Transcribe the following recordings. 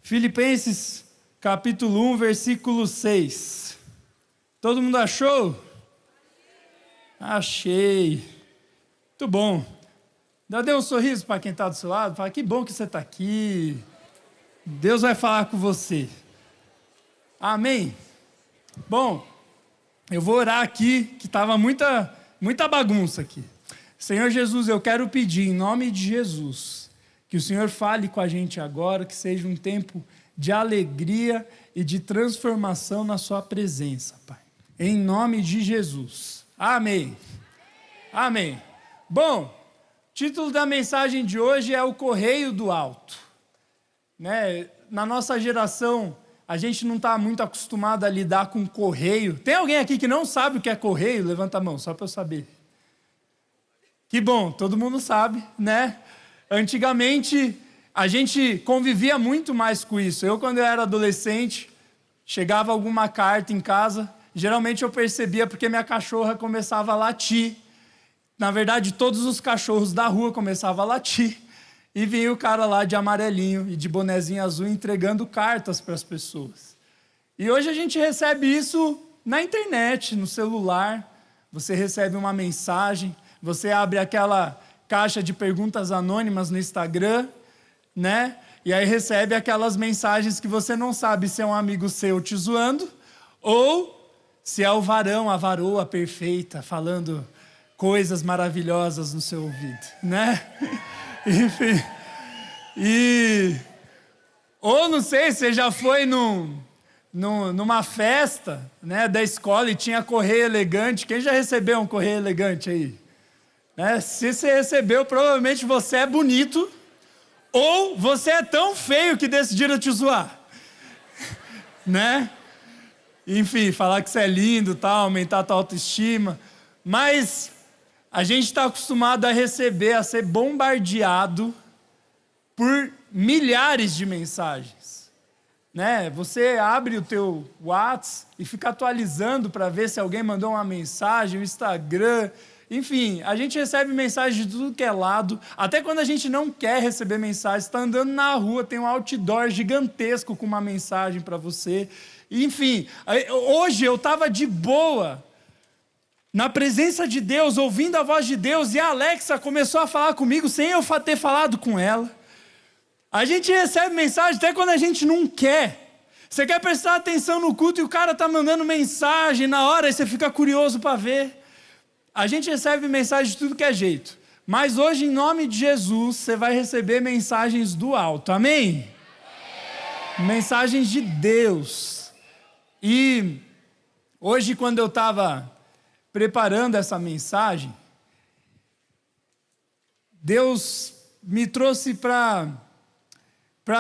Filipenses, capítulo 1, versículo 6. Todo mundo achou? Achei. Muito bom. Dê um sorriso para quem está do seu lado. Fala, que bom que você está aqui. Deus vai falar com você. Amém? Bom, eu vou orar aqui, que estava muita bagunça aqui. Senhor Jesus, eu quero pedir, em nome de Jesus, que o Senhor fale com a gente agora, que seja um tempo de alegria e de transformação na sua presença, Pai. Em nome de Jesus. Amém. Amém. Bom, o título da mensagem de hoje é o Correio do Alto. Na nossa geração, a gente não está muito acostumado a lidar com correio. Tem alguém aqui que não sabe o que é correio? Levanta a mão, só para eu saber. Que bom, todo mundo sabe, né? Antigamente, a gente convivia muito mais com isso. Eu, quando eu era adolescente, chegava alguma carta em casa, geralmente eu percebia porque minha cachorra começava a latir. Na verdade, todos os cachorros da rua começavam a latir. E vinha o cara lá de amarelinho e de bonezinho azul entregando cartas para as pessoas. E hoje a gente recebe isso na internet, no celular. Você recebe uma mensagem, você abre aquela caixa de perguntas anônimas no Instagram, né? E aí recebe aquelas mensagens que você não sabe se é um amigo seu te zoando ou se é o varão, a varoa perfeita, falando coisas maravilhosas no seu ouvido, né? Enfim. Ou não sei, você já foi numa festa, né, da escola e tinha correio elegante. Quem já recebeu um correio elegante aí? Se você recebeu, provavelmente você é bonito, ou você é tão feio que decidiram te zoar, né? Enfim, falar que você é lindo, tal, aumentar a tua autoestima, mas a gente está acostumado a receber, a ser bombardeado por milhares de mensagens, né? Você abre o teu WhatsApp e fica atualizando para ver se alguém mandou uma mensagem, o Instagram. Enfim, a gente recebe mensagem de tudo que é lado, até quando a gente não quer receber mensagem, está andando na rua, tem um outdoor gigantesco com uma mensagem para você. Enfim, hoje eu estava de boa, na presença de Deus, ouvindo a voz de Deus, e a Alexa começou a falar comigo sem eu ter falado com ela. A gente recebe mensagem até quando a gente não quer. Você quer prestar atenção no culto e o cara está mandando mensagem na hora, e você fica curioso para ver. A gente recebe mensagem de tudo que é jeito. Mas hoje, em nome de Jesus, você vai receber mensagens do alto. Amém? Mensagens de Deus. E hoje, quando eu estava preparando essa mensagem, Deus me trouxe para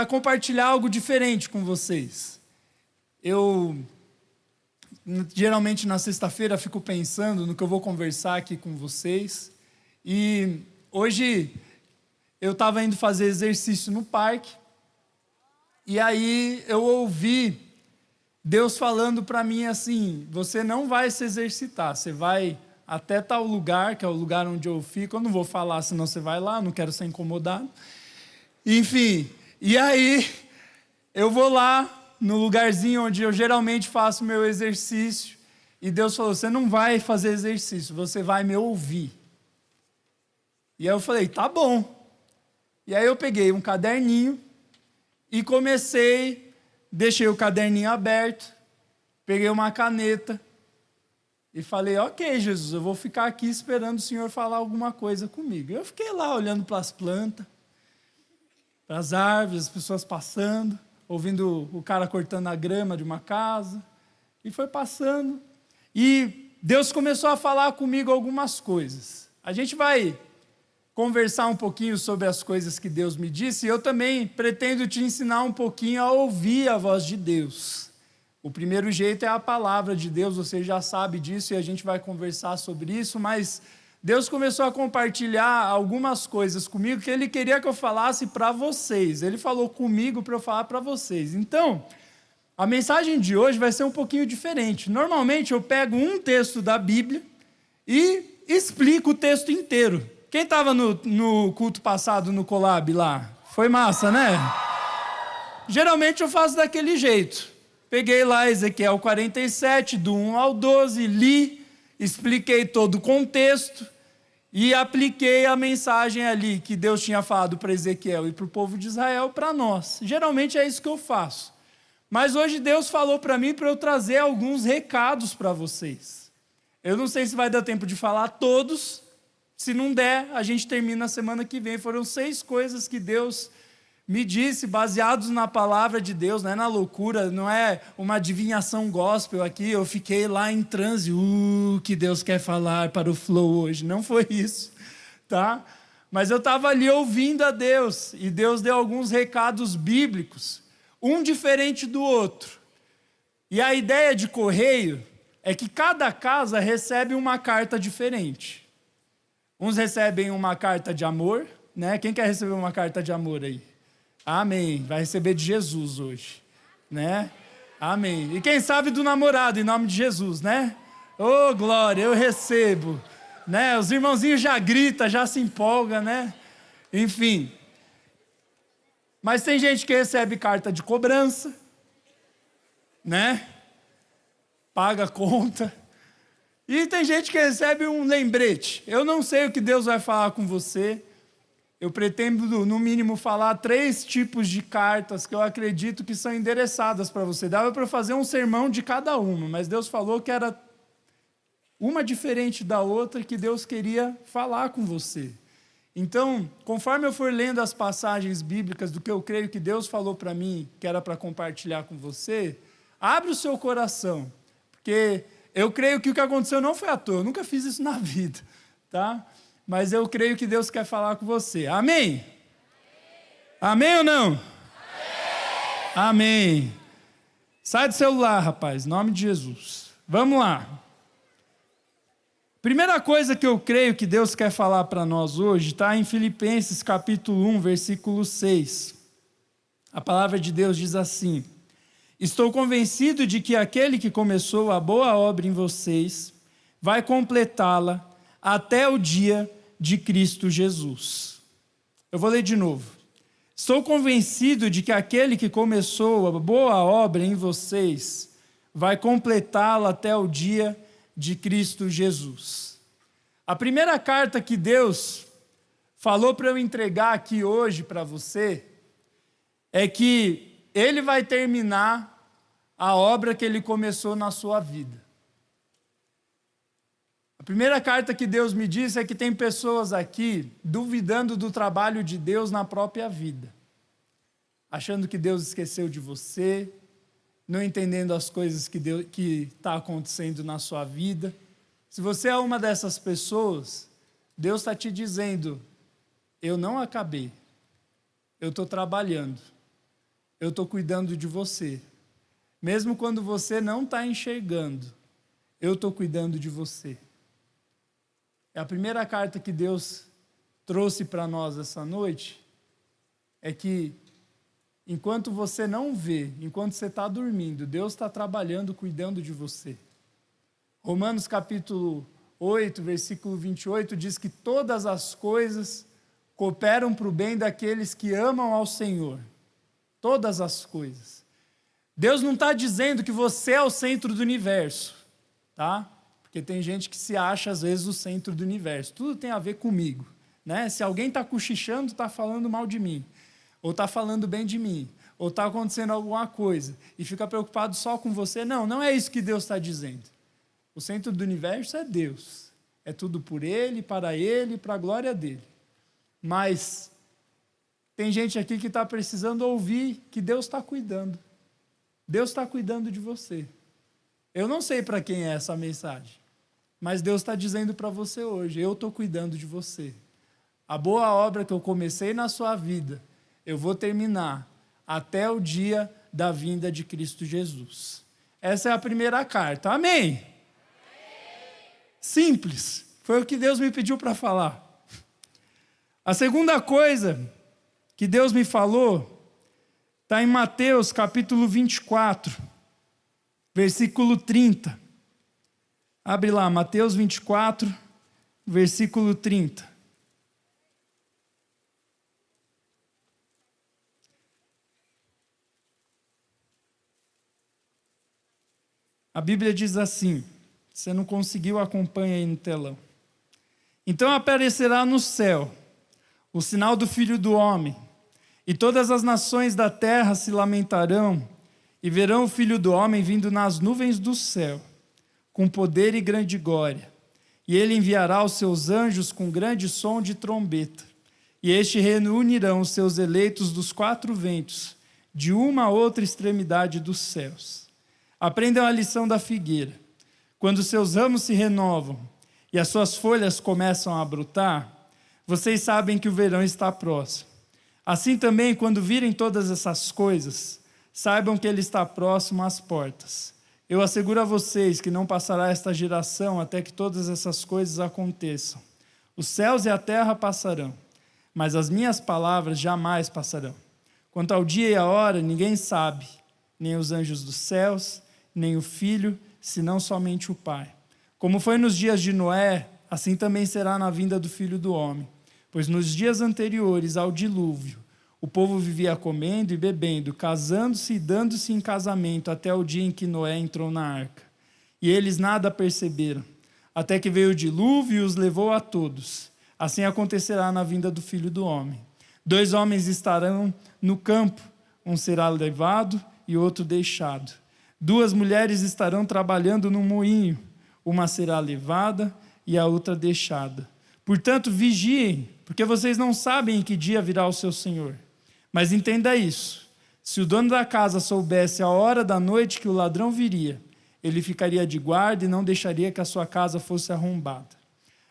compartilhar algo diferente com vocês. Eu geralmente na sexta-feira fico pensando no que eu vou conversar aqui com vocês. E hoje eu estava indo fazer exercício no parque. E aí eu ouvi Deus falando para mim assim: você não vai se exercitar, você vai até tal lugar, que é o lugar onde eu fico. Eu não vou falar, senão você vai lá, não quero ser incomodado. Enfim, e aí eu vou lá no lugarzinho onde eu geralmente faço meu exercício, e Deus falou: você não vai fazer exercício, você vai me ouvir. E aí eu falei: tá bom. E aí eu peguei um caderninho e deixei o caderninho aberto, peguei uma caneta e falei: ok, Jesus, eu vou ficar aqui esperando o Senhor falar alguma coisa comigo. Eu fiquei lá olhando para as plantas, para as árvores, as pessoas passando, ouvindo o cara cortando a grama de uma casa, e foi passando. E Deus começou a falar comigo algumas coisas. A gente vai conversar um pouquinho sobre as coisas que Deus me disse, e eu também pretendo te ensinar um pouquinho a ouvir a voz de Deus. O primeiro jeito é a palavra de Deus, você já sabe disso, e a gente vai conversar sobre isso, mas Deus começou a compartilhar algumas coisas comigo que Ele queria que eu falasse para vocês. Ele falou comigo para eu falar para vocês. Então, a mensagem de hoje vai ser um pouquinho diferente. Normalmente eu pego um texto da Bíblia e explico o texto inteiro. Quem estava no culto passado no Colab lá? Foi massa, né? Geralmente eu faço daquele jeito. Peguei lá Ezequiel 47, do 1 ao 12, li, expliquei todo o contexto e apliquei a mensagem ali que Deus tinha falado para Ezequiel e para o povo de Israel para nós. Geralmente é isso que eu faço. Mas hoje Deus falou para mim para eu trazer alguns recados para vocês. Eu não sei se vai dar tempo de falar todos. Se não der, a gente termina a semana que vem. Foram 6 coisas que Deus me disse, baseados na palavra de Deus, não é na loucura, não é uma adivinhação gospel aqui, eu fiquei lá em transe, que Deus quer falar para o flow hoje. Não foi isso, tá? Mas eu estava ali ouvindo a Deus, e Deus deu alguns recados bíblicos, um diferente do outro. E a ideia de correio é que cada casa recebe uma carta diferente. Uns recebem uma carta de amor, né? Quem quer receber uma carta de amor aí? Amém. Vai receber de Jesus hoje, né? Amém. E quem sabe do namorado, em nome de Jesus, né? Oh, glória, eu recebo, né? Os irmãozinhos já gritam, já se empolgam, né? Enfim. Mas tem gente que recebe carta de cobrança, né? Paga a conta. E tem gente que recebe um lembrete. Eu não sei o que Deus vai falar com você. Eu pretendo, no mínimo, falar 3 tipos de cartas que eu acredito que são endereçadas para você. Dava para fazer um sermão de cada uma, mas Deus falou que era uma diferente da outra que Deus queria falar com você. Então, conforme eu for lendo as passagens bíblicas do que eu creio que Deus falou para mim, que era para compartilhar com você, abre o seu coração, porque eu creio que o que aconteceu não foi à toa, eu nunca fiz isso na vida, tá? Mas eu creio que Deus quer falar com você. Amém? Amém ou não? Amém. Amém. Sai do celular, rapaz, em nome de Jesus. Vamos lá. Primeira coisa que eu creio que Deus quer falar para nós hoje está em Filipenses capítulo 1, versículo 6. A palavra de Deus diz assim: estou convencido de que aquele que começou a boa obra em vocês vai completá-la até o dia de Cristo Jesus. Eu vou ler de novo. Estou convencido de que aquele que começou a boa obra em vocês vai completá-la até o dia de Cristo Jesus. A primeira carta que Deus falou para eu entregar aqui hoje para você é que Ele vai terminar a obra que Ele começou na sua vida. A primeira carta que Deus me disse é que tem pessoas aqui duvidando do trabalho de Deus na própria vida, achando que Deus esqueceu de você, não entendendo as coisas que está acontecendo na sua vida. Se você é uma dessas pessoas, Deus está te dizendo: eu não acabei, eu estou trabalhando, eu estou cuidando de você. Mesmo quando você não está enxergando, eu estou cuidando de você. É a primeira carta que Deus trouxe para nós essa noite, é que enquanto você não vê, enquanto você está dormindo, Deus está trabalhando, cuidando de você. Romanos capítulo 8, versículo 28, diz que todas as coisas cooperam para o bem daqueles que amam ao Senhor. Todas as coisas. Deus não está dizendo que você é o centro do universo, tá? Porque tem gente que se acha, às vezes, o centro do universo. Tudo tem a ver comigo, né? Se alguém está cochichando, está falando mal de mim. Ou está falando bem de mim. Ou está acontecendo alguma coisa. E fica preocupado só com você. Não, não é isso que Deus está dizendo. O centro do universo é Deus. É tudo por Ele, para a glória dEle. Mas tem gente aqui que está precisando ouvir que Deus está cuidando. Deus está cuidando de você. Eu não sei para quem é essa mensagem. Mas Deus está dizendo para você hoje: eu estou cuidando de você. A boa obra que eu comecei na sua vida, eu vou terminar até o dia da vinda de Cristo Jesus. Essa é a primeira carta. Amém? Simples. Foi o que Deus me pediu para falar. A segunda coisa que Deus me falou está em Mateus capítulo 24, versículo 30. Abre lá, Mateus 24, versículo 30. A Bíblia diz assim, se você não conseguiu, acompanha aí no telão. Então aparecerá no céu o sinal do Filho do Homem, e todas as nações da terra se lamentarão, e verão o Filho do Homem vindo nas nuvens do céu, com poder e grande glória. E ele enviará os seus anjos com grande som de trombeta, e estes reunirão os seus eleitos dos quatro ventos, de uma a outra extremidade dos céus. Aprendam a lição da figueira. Quando seus ramos se renovam e as suas folhas começam a brotar, vocês sabem que o verão está próximo. Assim também, quando virem todas essas coisas, saibam que ele está próximo às portas. Eu asseguro a vocês que não passará esta geração até que todas essas coisas aconteçam. Os céus e a terra passarão, mas as minhas palavras jamais passarão. Quanto ao dia e à hora, ninguém sabe, nem os anjos dos céus, nem o Filho, senão somente o Pai. Como foi nos dias de Noé, assim também será na vinda do Filho do Homem. Pois nos dias anteriores ao dilúvio, o povo vivia comendo e bebendo, casando-se e dando-se em casamento, até o dia em que Noé entrou na arca. E eles nada perceberam, até que veio o dilúvio e os levou a todos. Assim acontecerá na vinda do Filho do Homem. 2 homens estarão no campo, um será levado e outro deixado. 2 mulheres estarão trabalhando no moinho, uma será levada e a outra deixada. Portanto, vigiem, porque vocês não sabem em que dia virá o seu Senhor. Mas entenda isso, se o dono da casa soubesse a hora da noite que o ladrão viria, ele ficaria de guarda e não deixaria que a sua casa fosse arrombada.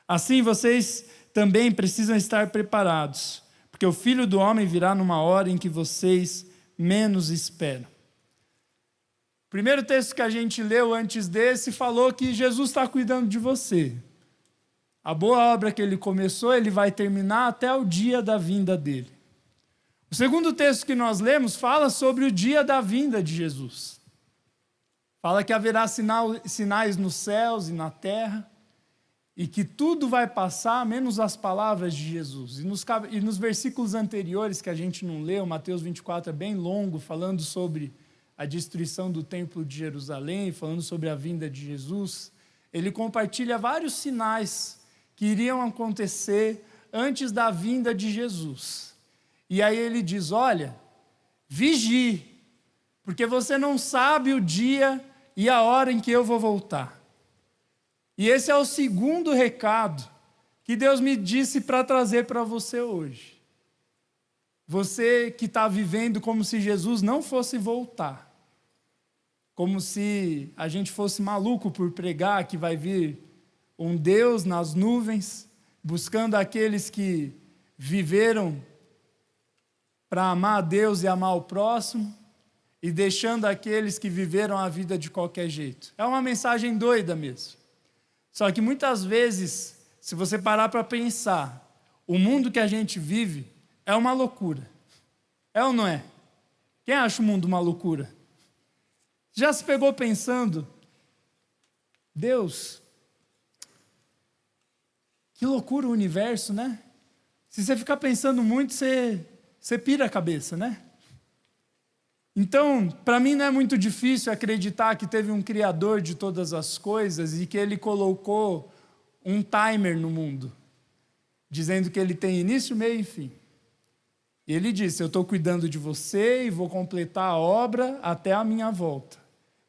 Assim, vocês também precisam estar preparados, porque o Filho do Homem virá numa hora em que vocês menos esperam. O primeiro texto que a gente leu antes desse falou que Jesus está cuidando de você. A boa obra que ele começou, ele vai terminar até o dia da vinda dele. O segundo texto que nós lemos fala sobre o dia da vinda de Jesus. Fala que haverá sinais nos céus e na terra, e que tudo vai passar, menos as palavras de Jesus. E nos versículos anteriores, que a gente não leu, Mateus 24 é bem longo, falando sobre a destruição do templo de Jerusalém, falando sobre a vinda de Jesus, ele compartilha vários sinais que iriam acontecer antes da vinda de Jesus. E aí ele diz, olha, vigie, porque você não sabe o dia e a hora em que eu vou voltar. E esse é o segundo recado que Deus me disse para trazer para você hoje. Você que está vivendo como se Jesus não fosse voltar. Como se a gente fosse maluco por pregar que vai vir um Deus nas nuvens, buscando aqueles que viveram para amar a Deus e amar o próximo, e deixando aqueles que viveram a vida de qualquer jeito. É uma mensagem doida mesmo. Só que muitas vezes, se você parar para pensar, o mundo que a gente vive é uma loucura. É ou não é? Quem acha o mundo uma loucura? Já se pegou pensando, Deus, que loucura o universo, né? Se você ficar pensando muito, você pira a cabeça, né? Então, para mim não é muito difícil acreditar que teve um criador de todas as coisas e que ele colocou um timer no mundo, dizendo que ele tem início, meio e fim. E ele disse, eu estou cuidando de você e vou completar a obra até a minha volta.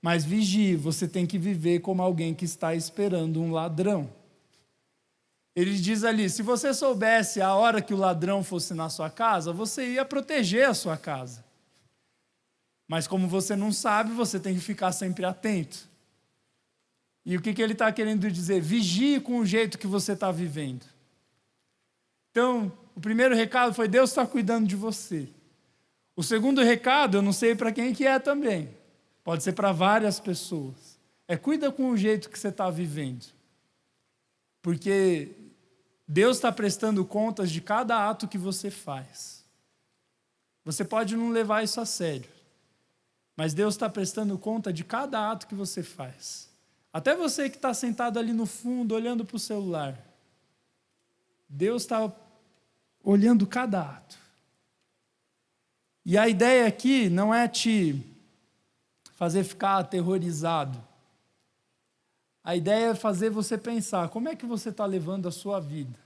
Mas vigie, você tem que viver como alguém que está esperando um ladrão. Ele diz ali, se você soubesse a hora que o ladrão fosse na sua casa, você ia proteger a sua casa. Mas como você não sabe, você tem que ficar sempre atento. E o que ele está querendo dizer? Vigie com o jeito que você está vivendo. Então, o primeiro recado foi, Deus está cuidando de você. O segundo recado, eu não sei para quem que é também. Pode ser para várias pessoas. Cuida com o jeito que você está vivendo. Porque Deus está prestando contas de cada ato que você faz. Você pode não levar isso a sério, mas Deus está prestando conta de cada ato que você faz. Até você que está sentado ali no fundo, olhando para o celular. Deus está olhando cada ato. E a ideia aqui não é te fazer ficar aterrorizado A ideia é fazer você pensar, como é que você está levando a sua vida?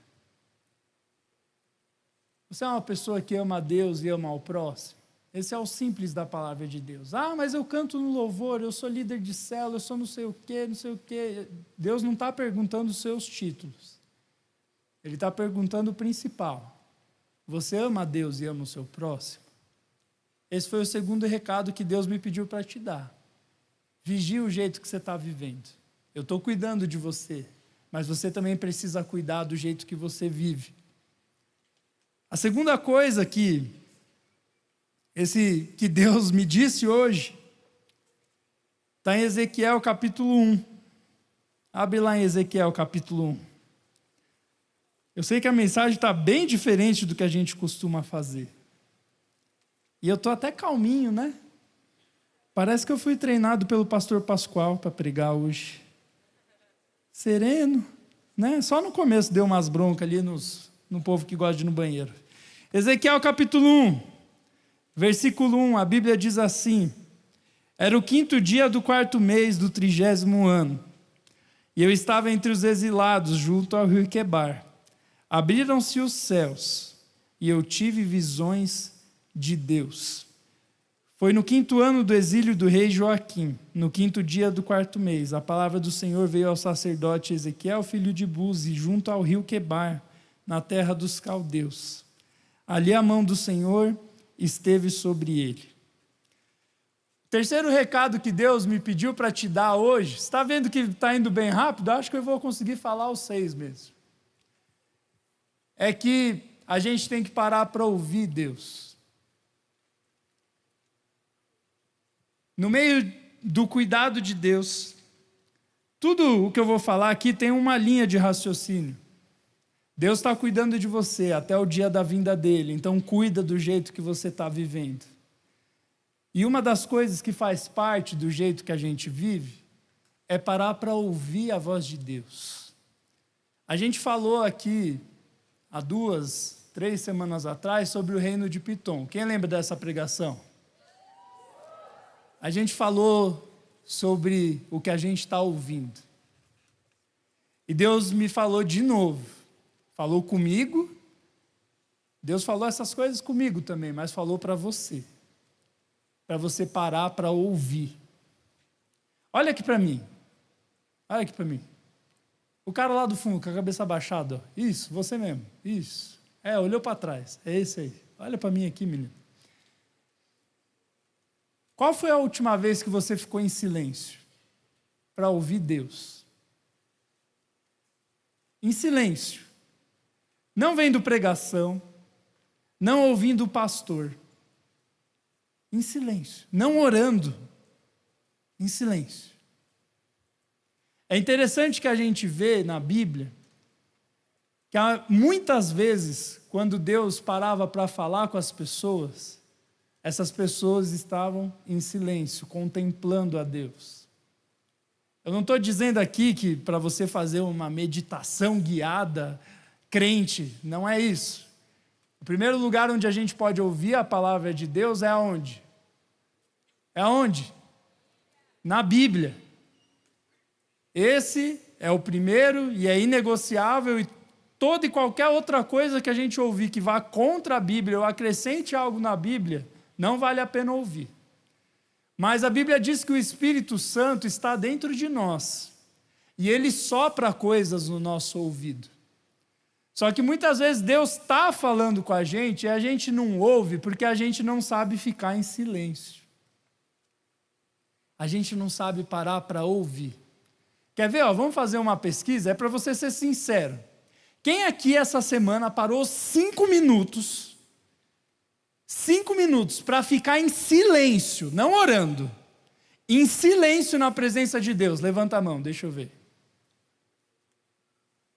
Você é uma pessoa que ama a Deus e ama ao próximo? Esse é o simples da palavra de Deus. Ah, mas eu canto no louvor, eu sou líder de célula, eu sou não sei o quê, não sei o quê. Deus não está perguntando os seus títulos. Ele está perguntando o principal. Você ama a Deus e ama o seu próximo? Esse foi o segundo recado que Deus me pediu para te dar. Vigie o jeito que você está vivendo. Eu estou cuidando de você, mas você também precisa cuidar do jeito que você vive. A segunda coisa que Deus me disse hoje está em Ezequiel capítulo 1. Abre lá em Ezequiel capítulo 1. Eu sei que a mensagem está bem diferente do que a gente costuma fazer. E eu estou até calminho, né? Parece que eu fui treinado pelo pastor Pascoal para pregar hoje. Sereno, né? Só no começo deu umas broncas ali no povo que gosta de ir no banheiro. Ezequiel capítulo 1, versículo 1, a Bíblia diz assim: era o 5º dia do 4º mês do 30º ano, e eu estava entre os exilados junto ao rio Quebar. Abriram-se os céus, e eu tive visões de Deus. Foi no 5º ano do exílio do rei Joaquim, no 5º dia do 4º mês, a palavra do Senhor veio ao sacerdote Ezequiel, filho de Buzi, junto ao rio Quebar, na terra dos caldeus. Ali a mão do Senhor esteve sobre ele. O terceiro recado que Deus me pediu para te dar hoje, você está vendo que está indo bem rápido? Acho que eu vou conseguir falar os 6 mesmo. É que a gente tem que parar para ouvir Deus. No meio do cuidado de Deus, tudo o que eu vou falar aqui tem uma linha de raciocínio. Deus está cuidando de você até o dia da vinda dele, então cuida do jeito que você está vivendo. E uma das coisas que faz parte do jeito que a gente vive é parar para ouvir a voz de Deus. A gente falou aqui há 2, 3 semanas atrás sobre o reino de Pitom. Quem lembra dessa pregação? A gente falou sobre o que a gente está ouvindo. E Deus me falou de novo. Falou comigo. Deus falou essas coisas comigo também, mas falou para você. Para você parar para ouvir. Olha aqui para mim. Olha aqui para mim. O cara lá do fundo, com a cabeça abaixada. Ó. Isso, você mesmo. Isso. Olhou para trás. É esse aí. Olha para mim aqui, menino. Qual foi a última vez que você ficou em silêncio para ouvir Deus? Em silêncio. Não vendo pregação, não ouvindo o pastor. Em silêncio. Não orando. Em silêncio. É interessante que a gente vê na Bíblia que muitas vezes, quando Deus parava para falar com as pessoas, essas pessoas estavam em silêncio, contemplando a Deus. Eu não estou dizendo aqui que para você fazer uma meditação guiada, crente, não é isso. O primeiro lugar onde a gente pode ouvir a palavra de Deus é aonde? É aonde? Na Bíblia. Esse é o primeiro e é inegociável, e toda e qualquer outra coisa que a gente ouvir que vá contra a Bíblia ou acrescente algo na Bíblia, não vale a pena ouvir. Mas a Bíblia diz que o Espírito Santo está dentro de nós e ele sopra coisas no nosso ouvido. Só que muitas vezes Deus está falando com a gente e a gente não ouve porque a gente não sabe ficar em silêncio. A gente não sabe parar para ouvir. Quer ver? Vamos fazer uma pesquisa, é para você ser sincero. Quem aqui essa semana parou 5 minutos para ficar em silêncio, não orando, em silêncio na presença de Deus? Levanta a mão, deixa eu ver.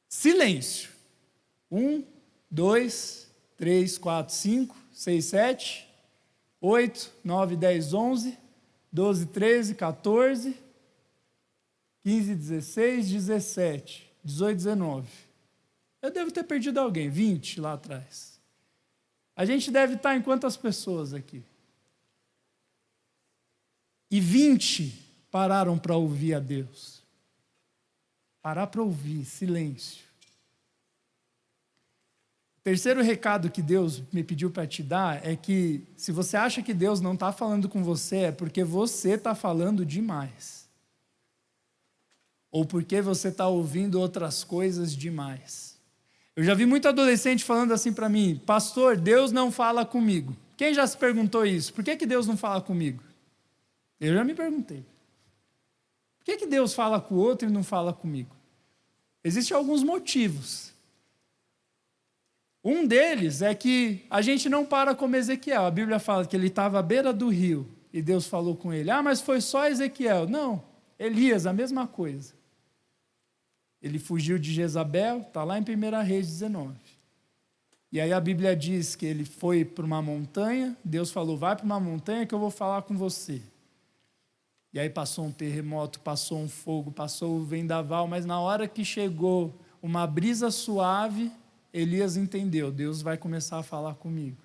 Silêncio. 1, 2, 3, 4, 5, 6, 7, 8, 9, 10, 11, 12, 13, 14, 15, 16, 17, 18, 19. Eu devo ter perdido alguém, 20 lá atrás. A gente deve estar em quantas pessoas aqui? E 20 pararam para ouvir a Deus. Parar para ouvir, silêncio. O terceiro recado que Deus me pediu para te dar é que, se você acha que Deus não está falando com você, é porque você está falando demais. Ou porque você está ouvindo outras coisas demais. Eu já vi muito adolescente falando assim para mim: pastor, Deus não fala comigo. Quem já se perguntou isso? Por que Deus não fala comigo? Eu já me perguntei. Por que Deus fala com o outro e não fala comigo? Existem alguns motivos. Um deles é que a gente não para como Ezequiel. A Bíblia fala que ele estava à beira do rio e Deus falou com ele: mas foi só Ezequiel. Não, Elias, a mesma coisa. Ele fugiu de Jezabel, está lá em 1 Reis 19. E aí a Bíblia diz que ele foi para uma montanha, Deus falou: vai para uma montanha que eu vou falar com você. E aí passou um terremoto, passou um fogo, passou o vendaval, mas na hora que chegou uma brisa suave, Elias entendeu: Deus vai começar a falar comigo.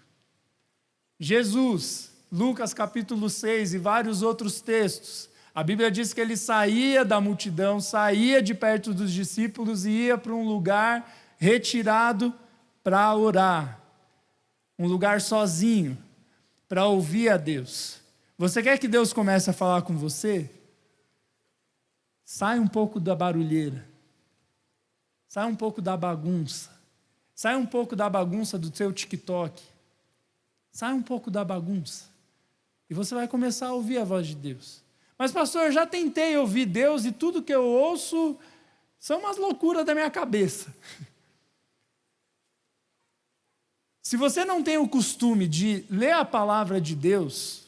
Jesus, Lucas capítulo 6 e vários outros textos, a Bíblia diz que ele saía da multidão, saía de perto dos discípulos e ia para um lugar retirado para orar. Um lugar sozinho, para ouvir a Deus. Você quer que Deus comece a falar com você? Sai um pouco da barulheira. Sai um pouco da bagunça. Sai um pouco da bagunça do seu TikTok. Sai um pouco da bagunça. E você vai começar a ouvir a voz de Deus. Mas pastor, eu já tentei ouvir Deus e tudo que eu ouço são umas loucuras da minha cabeça. Se você não tem o costume de ler a palavra de Deus,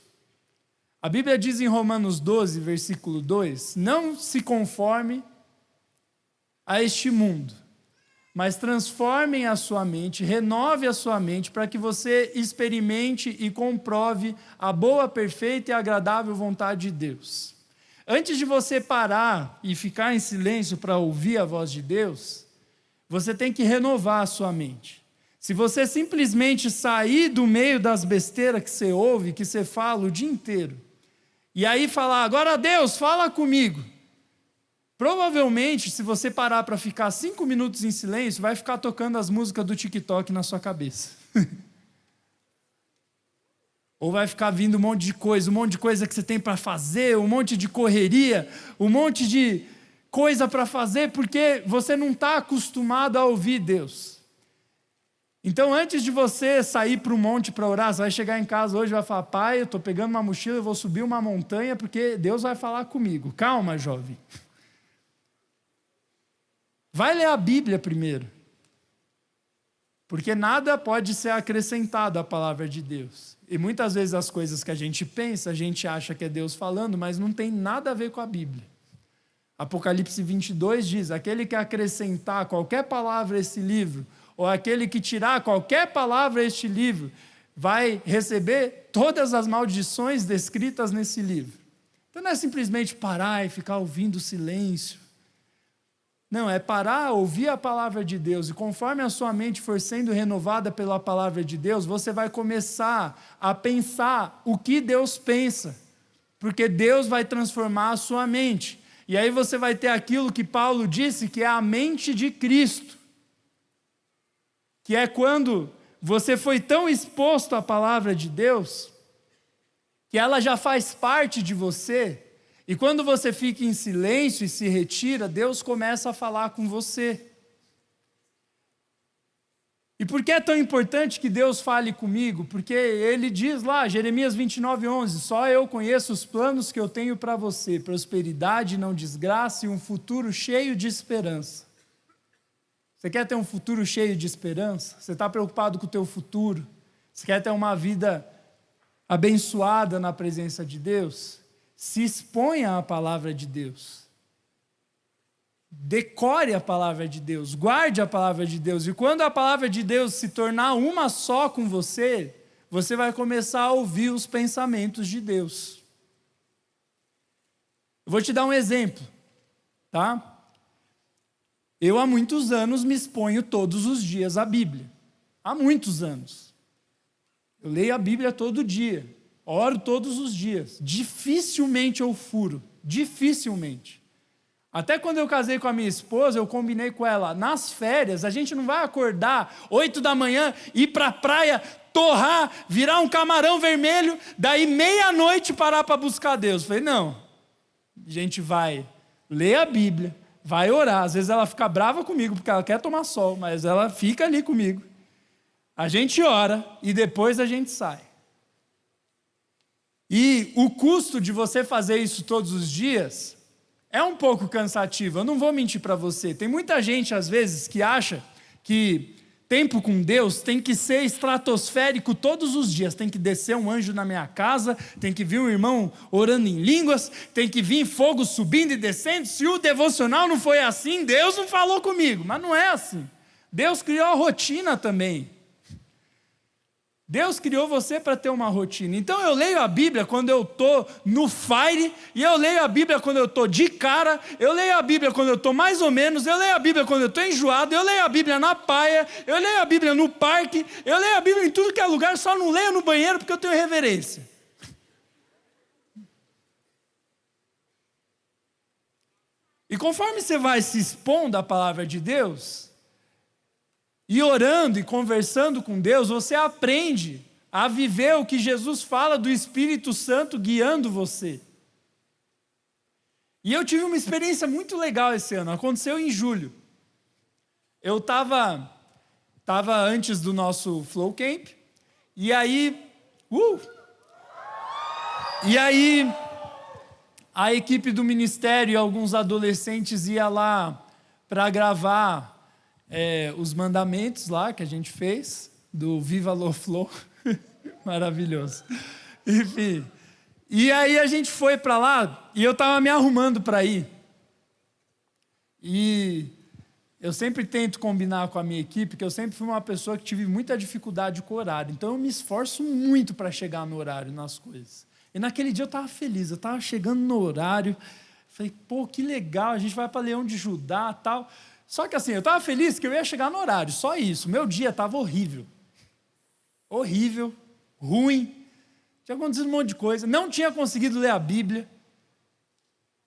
a Bíblia diz em Romanos 12, versículo 2, não se conforme a este mundo, mas transformem a sua mente, renove a sua mente, para que você experimente e comprove a boa, perfeita e agradável vontade de Deus. Antes de você parar e ficar em silêncio para ouvir a voz de Deus, você tem que renovar a sua mente. Se você simplesmente sair do meio das besteiras que você ouve, que você fala o dia inteiro, e aí falar: agora Deus, fala comigo. Provavelmente, se você parar para ficar 5 minutos em silêncio, vai ficar tocando as músicas do TikTok na sua cabeça. Ou vai ficar vindo um monte de coisa que você tem para fazer, um monte de correria, um monte de coisa para fazer, porque você não está acostumado a ouvir Deus. Então, antes de você sair para o monte para orar, você vai chegar em casa hoje e vai falar: pai, eu estou pegando uma mochila, eu vou subir uma montanha, porque Deus vai falar comigo. Calma, jovem. Vai ler a Bíblia primeiro, porque nada pode ser acrescentado à palavra de Deus. E muitas vezes as coisas que a gente pensa, a gente acha que é Deus falando, mas não tem nada a ver com a Bíblia. Apocalipse 22 diz: aquele que acrescentar qualquer palavra a esse livro, ou aquele que tirar qualquer palavra a este livro, vai receber todas as maldições descritas nesse livro. Então não é simplesmente parar e ficar ouvindo o silêncio. Não, é parar, ouvir a palavra de Deus, e conforme a sua mente for sendo renovada pela palavra de Deus, você vai começar a pensar o que Deus pensa, porque Deus vai transformar a sua mente, e aí você vai ter aquilo que Paulo disse, que é a mente de Cristo, que é quando você foi tão exposto à palavra de Deus, que ela já faz parte de você. E quando você fica em silêncio e se retira, Deus começa a falar com você. E por que é tão importante que Deus fale comigo? Porque ele diz lá, Jeremias 29:11, só eu conheço os planos que eu tenho para você, prosperidade, não desgraça e um futuro cheio de esperança. Você quer ter um futuro cheio de esperança? Você está preocupado com o teu futuro? Você quer ter uma vida abençoada na presença de Deus? Se exponha à palavra de Deus. Decore a palavra de Deus, guarde a palavra de Deus. E quando a palavra de Deus se tornar uma só com você, você vai começar a ouvir os pensamentos de Deus. Eu vou te dar um exemplo, tá? Eu há muitos anos me exponho todos os dias à Bíblia. Há muitos anos. Eu leio a Bíblia todo dia. Oro todos os dias. Dificilmente eu furo. Dificilmente. Até quando eu casei com a minha esposa, eu combinei com ela, nas férias, a gente não vai acordar 8 da manhã, ir para a praia, torrar, virar um camarão vermelho, daí meia-noite parar para buscar Deus. Eu falei, não, a gente vai ler a Bíblia, vai orar. Às vezes ela fica brava comigo, porque ela quer tomar sol, mas ela fica ali comigo. A gente ora e depois a gente sai. E o custo de você fazer isso todos os dias é um pouco cansativo, eu não vou mentir para você. Tem muita gente, às vezes, que acha que tempo com Deus tem que ser estratosférico todos os dias. Tem que descer um anjo na minha casa, tem que vir um irmão orando em línguas, tem que vir fogo subindo e descendo. Se o devocional não foi assim, Deus não falou comigo. Mas não é assim. Deus criou a rotina também. Deus criou você para ter uma rotina. Então eu leio a Bíblia quando eu estou no fire, e eu leio a Bíblia quando eu estou de cara, eu leio a Bíblia quando eu estou mais ou menos, eu leio a Bíblia quando eu estou enjoado, eu leio a Bíblia na praia, eu leio a Bíblia no parque, eu leio a Bíblia em tudo que é lugar, só não leio no banheiro porque eu tenho reverência. E conforme você vai se expondo à palavra de Deus, e orando e conversando com Deus, você aprende a viver o que Jesus fala do Espírito Santo guiando você. E eu tive uma experiência muito legal esse ano, aconteceu em julho. Eu estava antes do nosso Flow Camp, e aí a equipe do ministério e alguns adolescentes ia lá para gravar os mandamentos lá que a gente fez, do Viva Lo Flow, maravilhoso. Enfim, e aí a gente foi para lá, e eu estava me arrumando para ir, e eu sempre tento combinar com a minha equipe, porque eu sempre fui uma pessoa que tive muita dificuldade com o horário, então eu me esforço muito para chegar no horário, nas coisas. E naquele dia eu estava feliz, eu estava chegando no horário, falei, pô, que legal, a gente vai para Leão de Judá e tal. Só que assim, eu estava feliz que eu ia chegar no horário, só isso. Meu dia estava horrível. Horrível, ruim. Tinha acontecido um monte de coisa. Não tinha conseguido ler a Bíblia.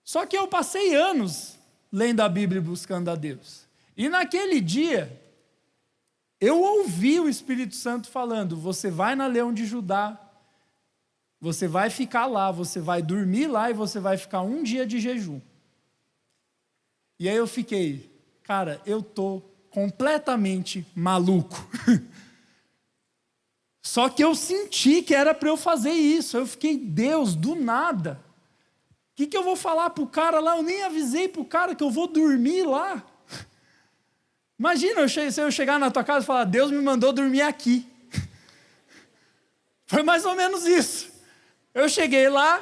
Só que eu passei anos lendo a Bíblia e buscando a Deus. E naquele dia, eu ouvi o Espírito Santo falando, você vai na Leão de Judá, você vai ficar lá, você vai dormir lá e você vai ficar um dia de jejum. E aí eu fiquei, cara, eu estou completamente maluco. Só que eu senti que era para eu fazer isso. Eu fiquei, Deus, do nada. O que eu vou falar para o cara lá? Eu nem avisei para o cara que eu vou dormir lá. Imagina se eu chegar na tua casa e falar, Deus me mandou dormir aqui. Foi mais ou menos isso. Eu cheguei lá,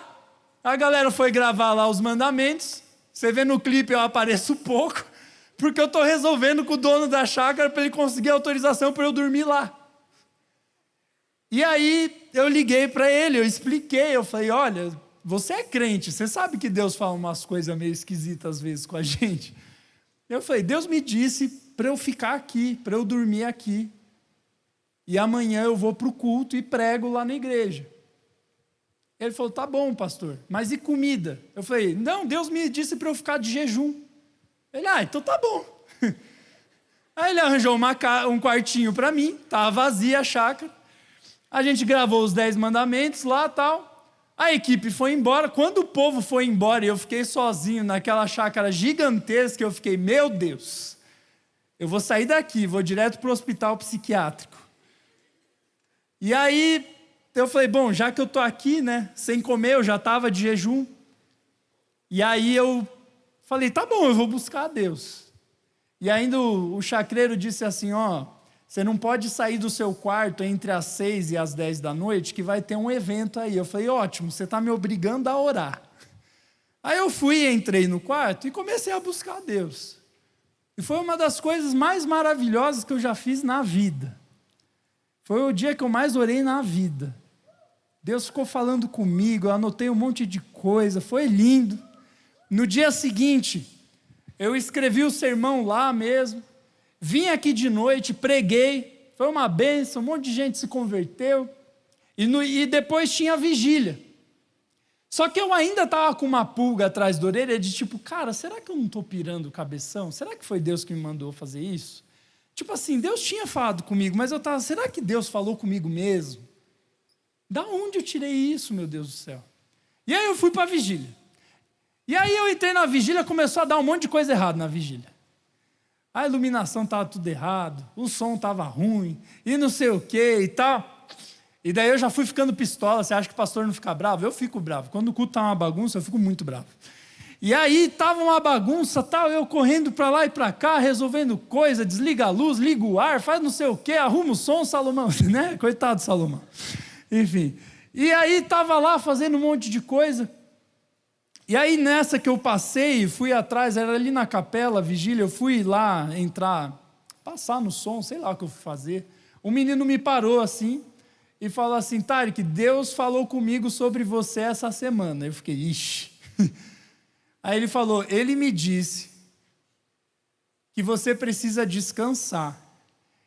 a galera foi gravar lá os mandamentos. Você vê no clipe, eu apareço pouco, porque eu estou resolvendo com o dono da chácara para ele conseguir autorização para eu dormir lá. E aí eu liguei para ele, eu expliquei, eu falei, olha, você é crente, você sabe que Deus fala umas coisas meio esquisitas às vezes com a gente. Eu falei, Deus me disse para eu ficar aqui, para eu dormir aqui. E amanhã eu vou para o culto e prego lá na igreja. Ele falou, tá bom, pastor, mas e comida? Eu falei, não, Deus me disse para eu ficar de jejum. Ele, então tá bom. Aí ele arranjou um quartinho para mim, estava vazia a chácara. A gente gravou os 10 mandamentos lá e tal. A equipe foi embora. Quando o povo foi embora e eu fiquei sozinho naquela chácara gigantesca, eu fiquei, meu Deus, eu vou sair daqui, vou direto para o hospital psiquiátrico. E aí eu falei, bom, já que eu estou aqui, né, sem comer, eu já estava de jejum. E aí eu falei, tá bom, eu vou buscar a Deus. E ainda o chacreiro disse assim, você não pode sair do seu quarto entre as 6 e as 10 da noite, que vai ter um evento aí. Eu falei, ótimo, você está me obrigando a orar. Aí eu fui, entrei no quarto e comecei a buscar a Deus. E foi uma das coisas mais maravilhosas que eu já fiz na vida. Foi o dia que eu mais orei na vida. Deus ficou falando comigo, eu anotei um monte de coisa, foi lindo. No dia seguinte, eu escrevi o sermão lá mesmo, vim aqui de noite, preguei, foi uma bênção, um monte de gente se converteu, e depois tinha a vigília. Só que eu ainda estava com uma pulga atrás da orelha de tipo, cara, será que eu não estou pirando o cabeção? Será que foi Deus que me mandou fazer isso? Tipo assim, Deus tinha falado comigo, mas eu estava, será que Deus falou comigo mesmo? Da onde eu tirei isso, meu Deus do céu? E aí eu fui para a vigília. E aí eu entrei na vigília, começou a dar um monte de coisa errada na vigília. A iluminação estava tudo errado, o som estava ruim, e não sei o que e tal. E daí eu já fui ficando pistola. Você acha que o pastor não fica bravo? Eu fico bravo. Quando o culto está uma bagunça, eu fico muito bravo. E aí estava uma bagunça, tal, eu correndo para lá e para cá, resolvendo coisa, desliga a luz, liga o ar, faz não sei o quê, arruma o som, Salomão, né? Coitado do Salomão. Enfim. E aí estava lá fazendo um monte de coisa. E aí nessa que eu passei, fui atrás, era ali na capela, vigília, eu fui lá entrar, passar no som, sei lá o que eu fui fazer. Um menino me parou assim, e falou assim, Tarek, Deus falou comigo sobre você essa semana. Eu fiquei, ixi. Aí ele falou, ele me disse que você precisa descansar.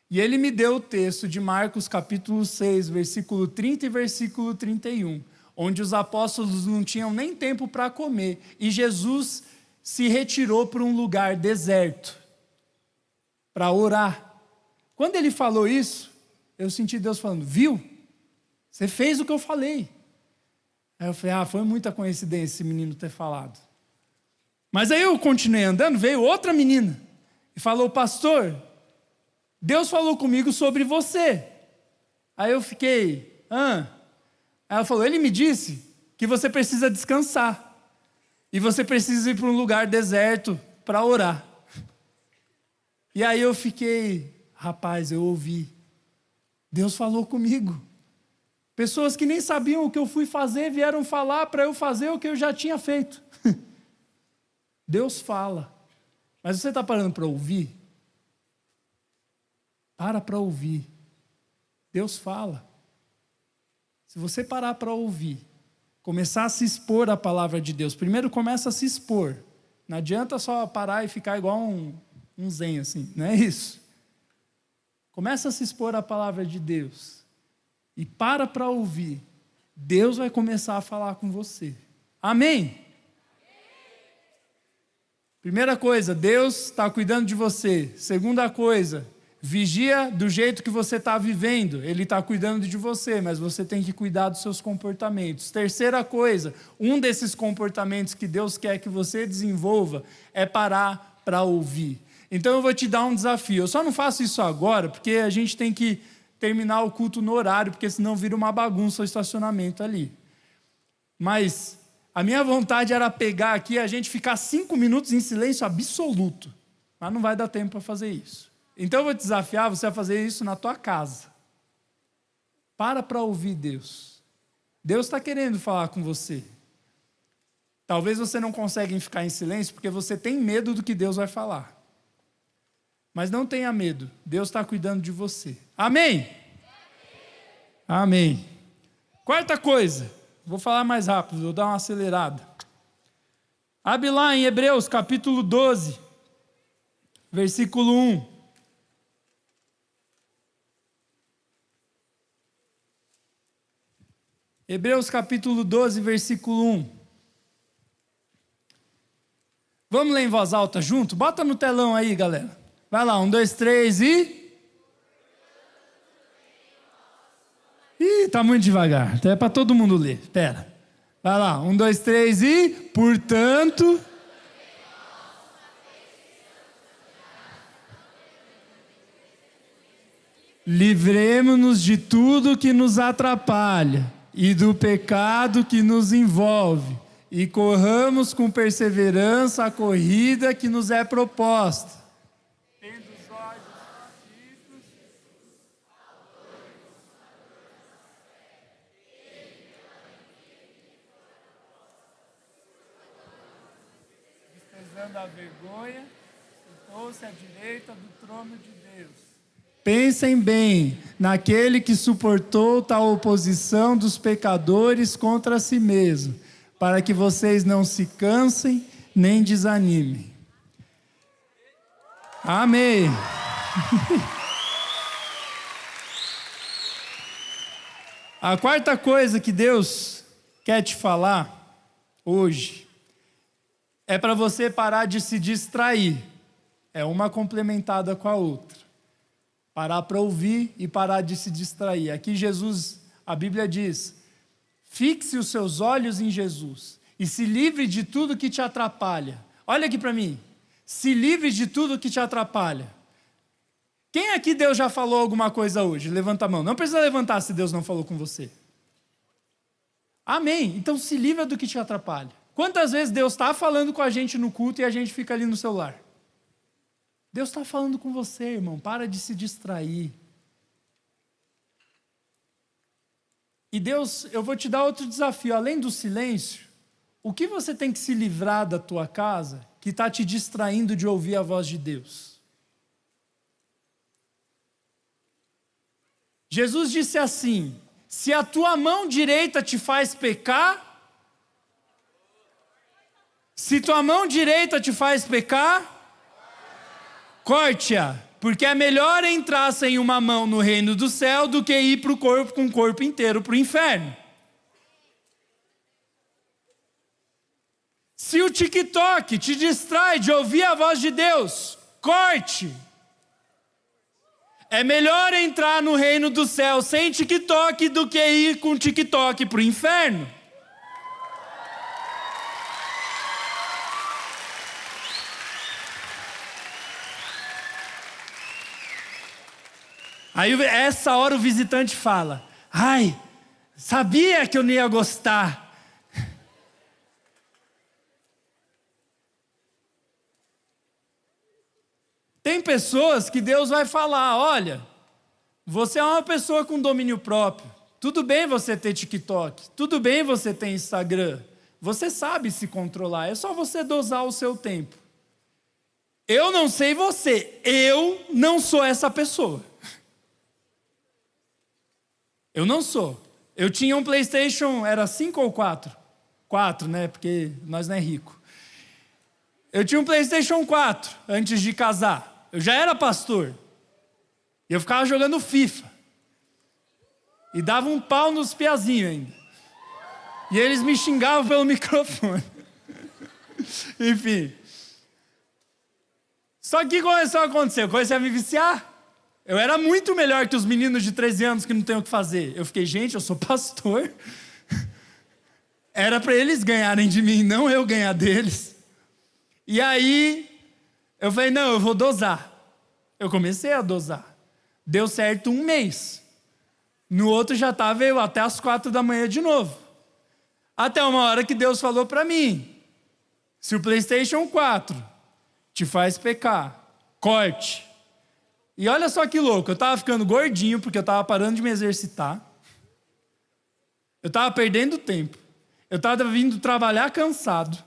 E ele me deu o texto de Marcos capítulo 6, versículo 30 e versículo 31, onde os apóstolos não tinham nem tempo para comer, e Jesus se retirou para um lugar deserto, para orar. Quando ele falou isso, eu senti Deus falando, viu? Você fez o que eu falei. Aí eu falei, foi muita coincidência esse menino ter falado. Mas aí eu continuei andando, veio outra menina e falou, pastor, Deus falou comigo sobre você. Aí eu fiquei, Aí ela falou, ele me disse que você precisa descansar. E você precisa ir para um lugar deserto para orar. E aí eu fiquei, rapaz, eu ouvi. Deus falou comigo. Pessoas que nem sabiam o que eu fui fazer vieram falar para eu fazer o que eu já tinha feito. Deus fala. Mas você está parando para ouvir? Para ouvir. Deus fala. Se você parar para ouvir, começar a se expor à palavra de Deus, primeiro começa a se expor. Não adianta só parar e ficar igual um zen assim, não é isso? Começa a se expor à palavra de Deus. E para ouvir, Deus vai começar a falar com você. Amém? Primeira coisa, Deus está cuidando de você. Segunda coisa, vigia do jeito que você está vivendo. Ele está cuidando de você, mas você tem que cuidar dos seus comportamentos. Terceira coisa, um desses comportamentos que Deus quer que você desenvolva é parar para ouvir. Então eu vou te dar um desafio. Eu só não faço isso agora, porque a gente tem que terminar o culto no horário, porque senão vira uma bagunça o estacionamento ali. Mas a minha vontade era pegar aqui e a gente ficar 5 minutos em silêncio absoluto. Mas não vai dar tempo para fazer isso. Então eu vou te desafiar você a fazer isso na tua casa. Para ouvir Deus. Deus está querendo falar com você. Talvez você não consiga ficar em silêncio porque você tem medo do que Deus vai falar. Mas não tenha medo, Deus está cuidando de você. Amém? Amém. Quarta coisa, vou falar mais rápido, vou dar uma acelerada. Abre lá em Hebreus capítulo 12, versículo 1. Hebreus capítulo 12, versículo 1. Vamos ler em voz alta junto? Bota no telão aí, galera. Vai lá, 1, 2, 3 e... Ih, tá muito devagar. É para todo mundo ler. Espera. Vai lá, 1, 2, 3 e... Portanto... Livremo-nos de tudo que nos atrapalha e do pecado que nos envolve, e corramos com perseverança a corrida que nos é proposta. Tendo os olhos fitos, desprezando a vergonha, sentou-se à direita do trono de Deus. Pensem bem naquele que suportou tal oposição dos pecadores contra si mesmo, para que vocês não se cansem nem desanimem. Amém. A quarta coisa que Deus quer te falar hoje é para você parar de se distrair. É uma complementada com a outra. Parar para ouvir e parar de se distrair. Aqui Jesus, a Bíblia diz, fixe os seus olhos em Jesus e se livre de tudo que te atrapalha. Olha aqui para mim. Se livre de tudo que te atrapalha. Quem aqui Deus já falou alguma coisa hoje? Levanta a mão. Não precisa levantar se Deus não falou com você. Amém. Então se livra do que te atrapalha. Quantas vezes Deus está falando com a gente no culto e a gente fica ali no celular? Deus está falando com você, irmão. Para de se distrair. E Deus, eu vou te dar outro desafio. Além do silêncio, o que você tem que se livrar da tua casa que está te distraindo de ouvir a voz de Deus? Jesus disse assim, se a tua mão direita te faz pecar, se tua mão direita te faz pecar, corte-a, porque é melhor entrar sem uma mão no reino do céu do que ir com o corpo inteiro para o inferno. Se o TikTok te distrai de ouvir a voz de Deus, corte. É melhor entrar no reino do céu sem TikTok do que ir com TikTok para o inferno. Aí, essa hora o visitante fala, ai, sabia que eu não ia gostar. Tem pessoas que Deus vai falar, olha, você é uma pessoa com domínio próprio, tudo bem você ter TikTok, tudo bem você ter Instagram, você sabe se controlar, é só você dosar o seu tempo. Eu não sei você, eu não sou essa pessoa. Eu não sou. Eu tinha um PlayStation, era 5 ou 4? 4, né, porque nós não é rico. Eu tinha um PlayStation 4 antes de casar. Eu já era pastor. E eu ficava jogando FIFA. E dava um pau nos piazinhos ainda. E eles me xingavam pelo microfone. Enfim. Só que começou a acontecer. Eu comecei a me viciar. Eu era muito melhor que os meninos de 13 anos que não têm o que fazer. Eu fiquei, gente, eu sou pastor. Era para eles ganharem de mim, não eu ganhar deles. E aí, eu falei, não, eu vou dosar. Eu comecei a dosar. Deu certo 1 mês. No outro já estava eu até as 4 da manhã de novo. Até uma hora que Deus falou para mim, se o PlayStation 4 te faz pecar, corte. E olha só que louco, eu estava ficando gordinho porque eu estava parando de me exercitar. Eu estava perdendo tempo. Eu estava vindo trabalhar cansado.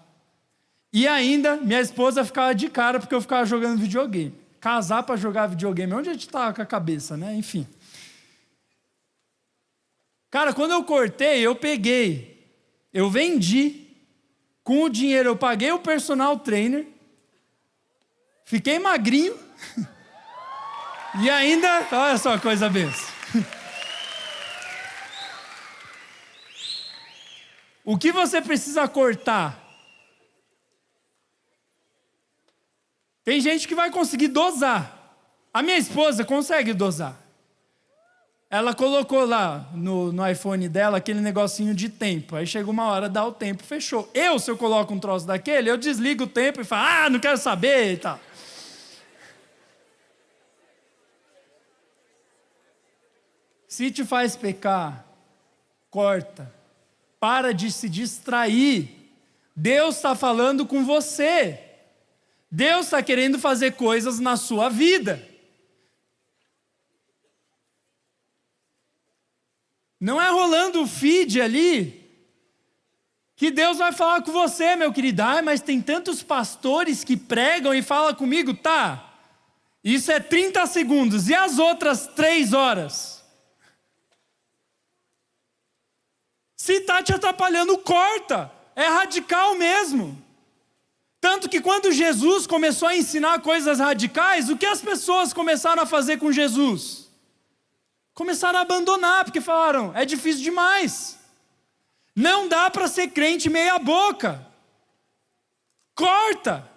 E ainda, minha esposa ficava de cara porque eu ficava jogando videogame. Casar para jogar videogame, onde a gente estava com a cabeça, né? Enfim. Cara, quando eu cortei, eu peguei. Eu vendi. Com o dinheiro eu paguei o personal trainer. Fiquei magrinho. E ainda, olha só a coisa benção. O que você precisa cortar? Tem gente que vai conseguir dosar. A minha esposa consegue dosar. Ela colocou lá no iPhone dela aquele negocinho de tempo. Aí chega uma hora, dá o tempo, fechou. Se eu coloco um troço daquele, eu desligo o tempo e falo, não quero saber e tal. Se te faz pecar, corta. Para de se distrair. Deus está falando com você. Deus está querendo fazer coisas na sua vida. Não é rolando o feed ali que Deus vai falar com você, meu querido. Mas tem tantos pastores que pregam e falam comigo, tá? Isso é 30 segundos. E as outras 3 horas? Se está te atrapalhando, corta. É radical mesmo. Tanto que quando Jesus começou a ensinar coisas radicais, o que as pessoas começaram a fazer com Jesus? Começaram a abandonar, porque falaram, é difícil demais. Não dá para ser crente meia boca. Corta.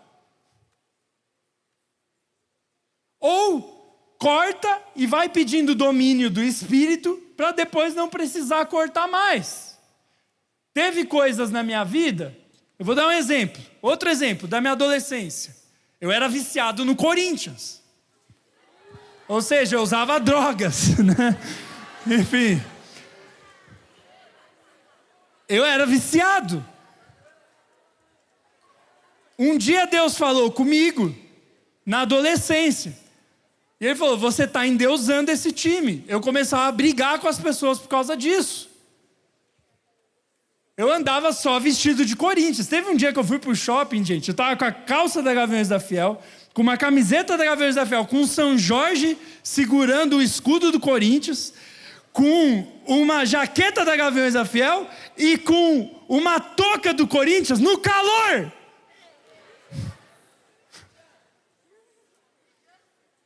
Ou corta e vai pedindo domínio do Espírito para depois não precisar cortar mais. Teve coisas na minha vida, eu vou dar um exemplo, outro exemplo da minha adolescência. Eu era viciado no Corinthians. Ou seja, eu usava drogas, né? Enfim. Eu era viciado. Um dia Deus falou comigo, na adolescência. E Ele falou, você está endeusando esse time. Eu começava a brigar com as pessoas por causa disso. Eu andava só vestido de Corinthians. Teve um dia que eu fui pro shopping, gente. Eu estava com a calça da Gaviões da Fiel, com uma camiseta da Gaviões da Fiel, com um São Jorge segurando o escudo do Corinthians, com uma jaqueta da Gaviões da Fiel e com uma touca do Corinthians no calor.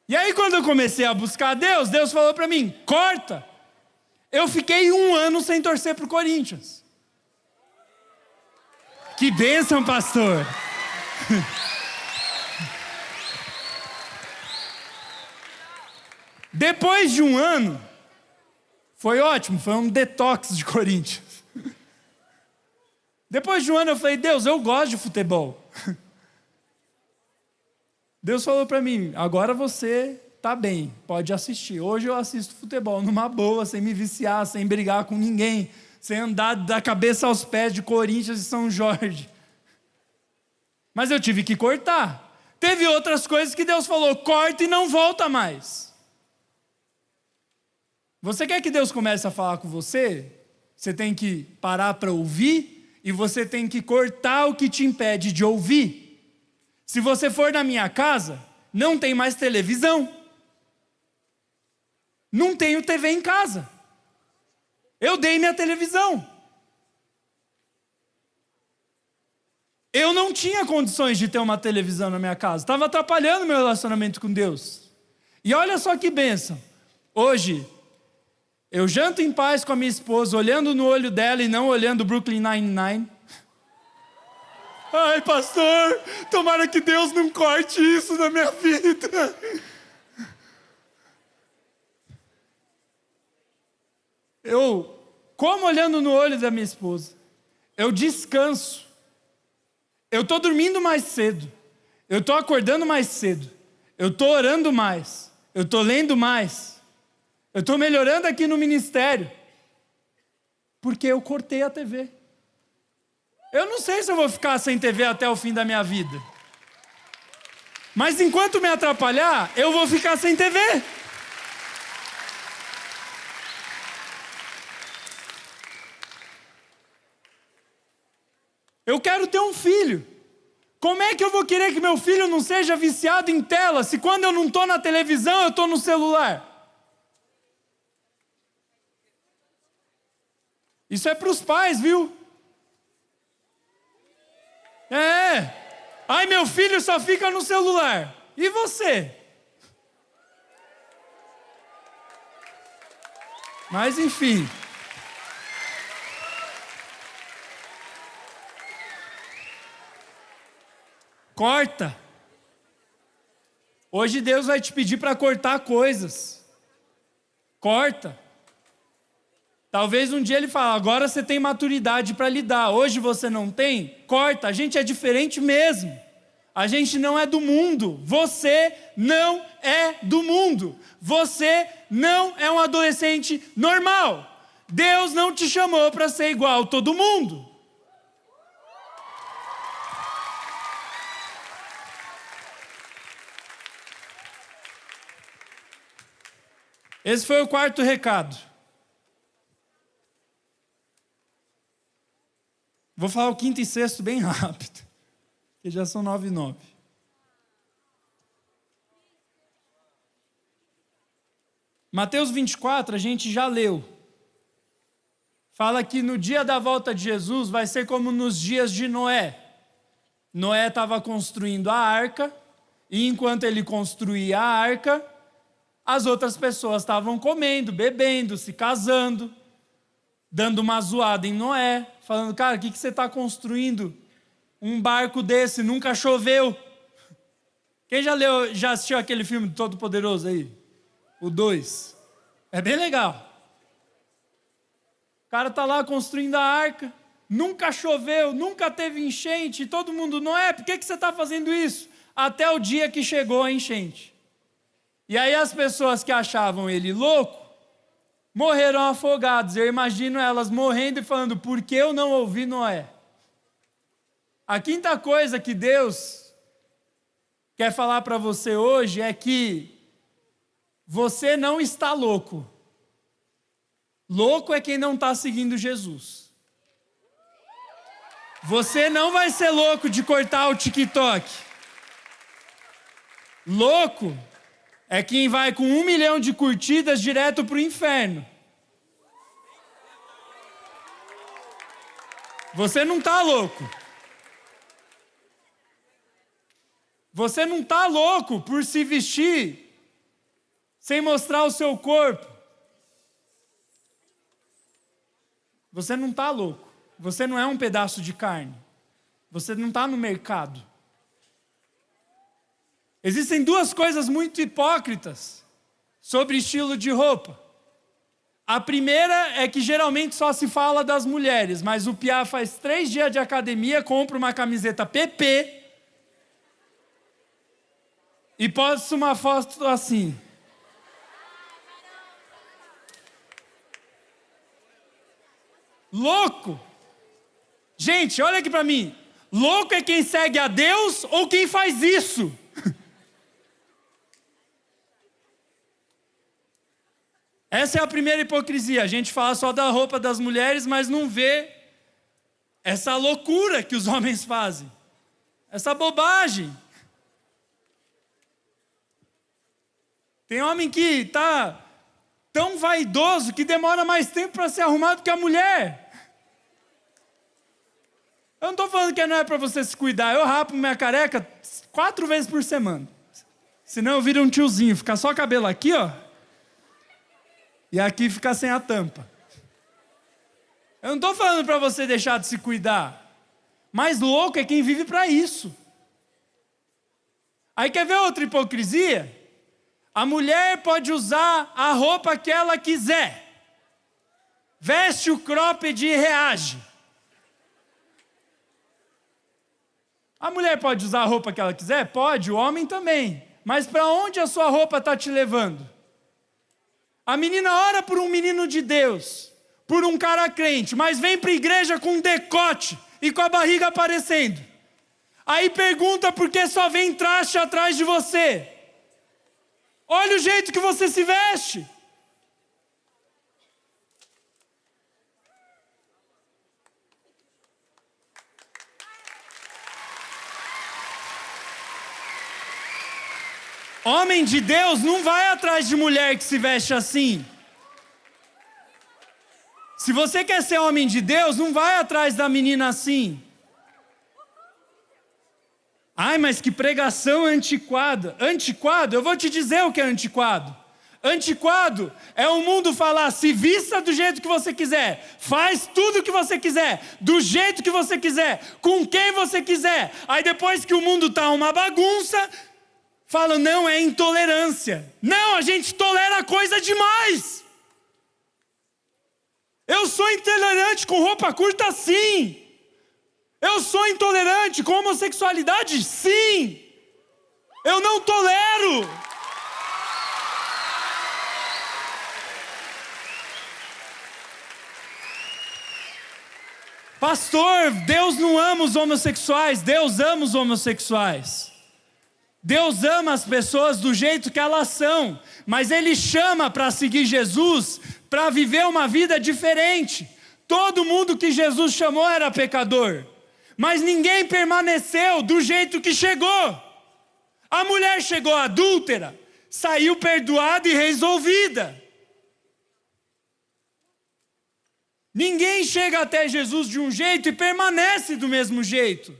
E aí quando eu comecei a buscar Deus, Deus falou para mim, corta. Eu fiquei 1 ano sem torcer pro Corinthians. Que bênção, pastor. Depois de 1 ano, foi ótimo, foi um detox de Corinthians. Depois de 1 ano eu falei, Deus, eu gosto de futebol. Deus falou para mim, agora você está bem, pode assistir. Hoje eu assisto futebol numa boa, sem me viciar, sem brigar com ninguém, sem andar da cabeça aos pés de Corinthians e São Jorge. Mas eu tive que cortar. Teve outras coisas que Deus falou, corta e não volta mais. Você quer que Deus comece a falar com você? Você tem que parar para ouvir e você tem que cortar o que te impede de ouvir. Se você for na minha casa, não tem mais televisão. Não tenho TV em casa. Eu dei minha televisão. Eu não tinha condições de ter uma televisão na minha casa. Estava atrapalhando meu relacionamento com Deus. E olha só que bênção. Hoje, eu janto em paz com a minha esposa, olhando no olho dela e não olhando Brooklyn Nine-Nine. Ai, pastor, tomara que Deus não corte isso na minha vida. Eu como olhando no olho da minha esposa. Eu descanso. Eu estou dormindo mais cedo. Eu estou acordando mais cedo. Eu estou orando mais. Eu estou lendo mais. Eu estou melhorando aqui no ministério. Porque eu cortei a TV. Eu não sei se eu vou ficar sem TV até o fim da minha vida. Mas enquanto me atrapalhar, eu vou ficar sem TV. Eu quero ter um filho. Como é que eu vou querer que meu filho não seja viciado em tela, se quando eu não estou na televisão, eu estou no celular? Isso é para os pais, viu? Ai, meu filho só fica no celular. E você? Mas enfim. Corta. Hoje Deus vai te pedir para cortar coisas. Corta. Talvez um dia Ele fale, agora você tem maturidade para lidar. Hoje você não tem? Corta. A gente é diferente mesmo. A gente não é do mundo. Você não é do mundo. Você não é um adolescente normal. Deus não te chamou para ser igual a todo mundo. Esse foi o 4º recado. Vou falar o 5º e 6º bem rápido, que já são 9 e 9. Mateus 24 a gente já leu. Fala que no dia da volta de Jesus vai ser como nos dias de Noé. Noé estava construindo a arca, e enquanto ele construía a arca, as outras pessoas estavam comendo, bebendo, se casando, dando uma zoada em Noé, falando, cara, o que você está construindo? Um barco desse, nunca choveu. Quem já assistiu aquele filme Todo-Poderoso aí? O 2. É bem legal. O cara está lá construindo a arca, nunca choveu, nunca teve enchente, e todo mundo, Noé, por que você está fazendo isso? Até o dia que chegou a enchente. E aí as pessoas que achavam ele louco, morreram afogados. Eu imagino elas morrendo e falando, por que eu não ouvi Noé? A quinta coisa que Deus quer falar para você hoje é que você não está louco. Louco é quem não está seguindo Jesus. Você não vai ser louco de cortar o TikTok. Louco é quem vai com 1 milhão de curtidas direto para o inferno. Você não está louco. Você não está louco por se vestir sem mostrar o seu corpo. Você não está louco. Você não é um pedaço de carne. Você não está no mercado. Existem duas coisas muito hipócritas sobre estilo de roupa. A primeira é que geralmente só se fala das mulheres, mas o Piá faz 3 dias de academia, compra uma camiseta PP e posta uma foto assim. Louco! Gente, olha aqui para mim. Louco é quem segue a Deus ou quem faz isso? Essa é a primeira hipocrisia. A gente fala só da roupa das mulheres, mas não vê essa loucura que os homens fazem. Essa bobagem. Tem homem que está tão vaidoso que demora mais tempo para se arrumar do que a mulher. Eu não estou falando que não é para você se cuidar. Eu rapo minha careca 4 vezes por semana. Senão eu viro um tiozinho. Fica só cabelo aqui, ó. E aqui fica sem a tampa. Eu não estou falando para você deixar de se cuidar. Mas louco é quem vive para isso. Aí quer ver outra hipocrisia? A mulher pode usar a roupa que ela quiser. Veste o cropped e reage. A mulher pode usar a roupa que ela quiser? Pode, o homem também. Mas para onde a sua roupa está te levando? A menina ora por um menino de Deus, por um cara crente, mas vem para a igreja com um decote e com a barriga aparecendo. Aí pergunta por que só vem traste atrás de você. Olha o jeito que você se veste. Homem de Deus não vai atrás de mulher que se veste assim. Se você quer ser homem de Deus, não vai atrás da menina assim. Ai, mas que pregação antiquada. Antiquado? Eu vou te dizer o que é antiquado. Antiquado é o mundo falar, se vista do jeito que você quiser, faz tudo o que você quiser, do jeito que você quiser, com quem você quiser. Aí depois que o mundo está uma bagunça, falam, não, é intolerância. Não, a gente tolera coisa demais. Eu sou intolerante com roupa curta, sim. Eu sou intolerante com homossexualidade? Sim! Eu não tolero! Pastor, Deus não ama os homossexuais, Deus ama os homossexuais. Deus ama as pessoas do jeito que elas são, mas Ele chama para seguir Jesus, para viver uma vida diferente. Todo mundo que Jesus chamou era pecador. Mas ninguém permaneceu do jeito que chegou. A mulher chegou adúltera, saiu perdoada e resolvida. Ninguém chega até Jesus de um jeito e permanece do mesmo jeito.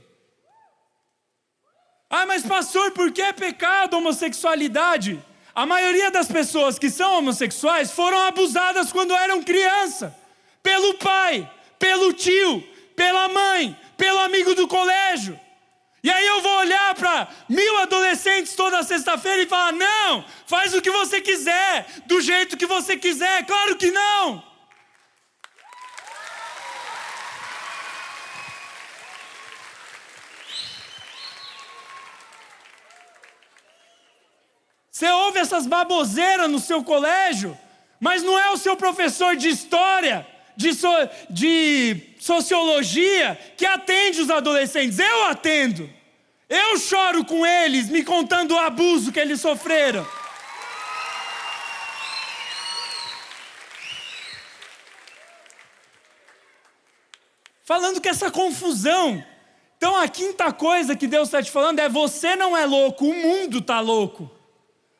Ah, mas pastor, por que é pecado a homossexualidade? A maioria das pessoas que são homossexuais foram abusadas quando eram criança. Pelo pai, pelo tio, pela mãe, pelo amigo do colégio. E aí eu vou olhar para 1000 adolescentes toda sexta-feira e falar: não, faz o que você quiser, do jeito que você quiser. Claro que não. Você ouve essas baboseiras no seu colégio, mas não é o seu professor de história, de sociologia, que atende os adolescentes. Eu atendo. Eu choro com eles, me contando o abuso que eles sofreram. Falando que essa confusão. Então a quinta coisa que Deus está te falando é: você não é louco, o mundo está louco.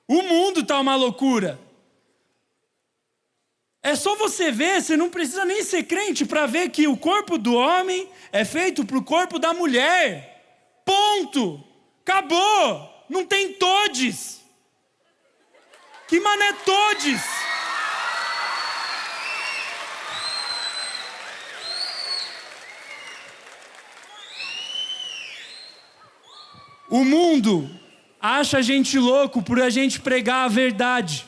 O mundo está uma loucura. É só você ver, você não precisa nem ser crente para ver que o corpo do homem é feito para o corpo da mulher. Ponto. Acabou. Não tem todes. Que mané todes? O mundo acha a gente louco por a gente pregar a verdade.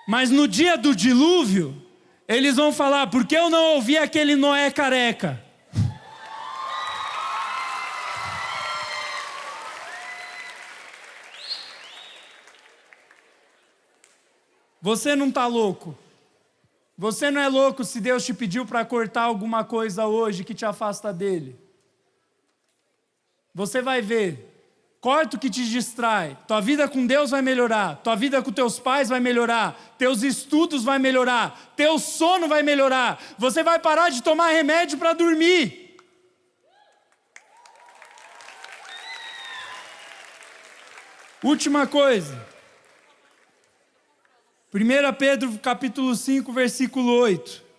Mas no dia do dilúvio, eles vão falar: por que eu não ouvi aquele Noé careca? Você não está louco. Você não é louco se Deus te pediu para cortar alguma coisa hoje que te afasta dele. Você vai ver. Corta o que te distrai. Tua vida com Deus vai melhorar. Tua vida com teus pais vai melhorar. Teus estudos vai melhorar. Teu sono vai melhorar. Você vai parar de tomar remédio para dormir. Última coisa. 1 Pedro capítulo 5, versículo 8.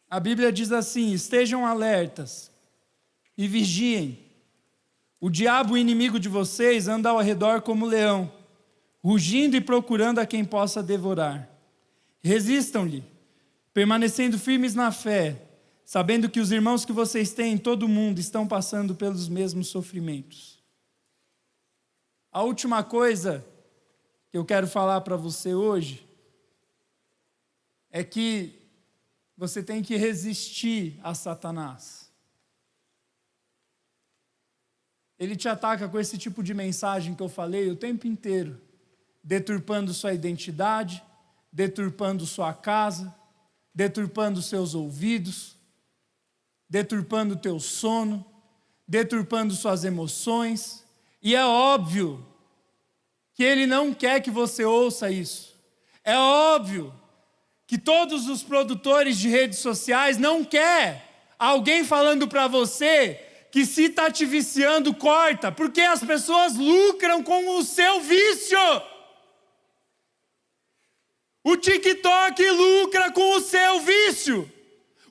A Bíblia diz assim: estejam alertas e vigiem. O diabo, o inimigo de vocês, anda ao redor como leão, rugindo e procurando a quem possa devorar. Resistam-lhe, permanecendo firmes na fé, sabendo que os irmãos que vocês têm em todo o mundo estão passando pelos mesmos sofrimentos. A última coisa que eu quero falar para você hoje é que você tem que resistir a Satanás. Ele te ataca com esse tipo de mensagem que eu falei o tempo inteiro, deturpando sua identidade, deturpando sua casa, deturpando seus ouvidos, deturpando teu sono, deturpando suas emoções. E é óbvio que ele não quer que você ouça isso. É óbvio que todos os produtores de redes sociais não querem alguém falando para você que se está te viciando, corta, porque as pessoas lucram com o seu vício. O TikTok lucra com o seu vício.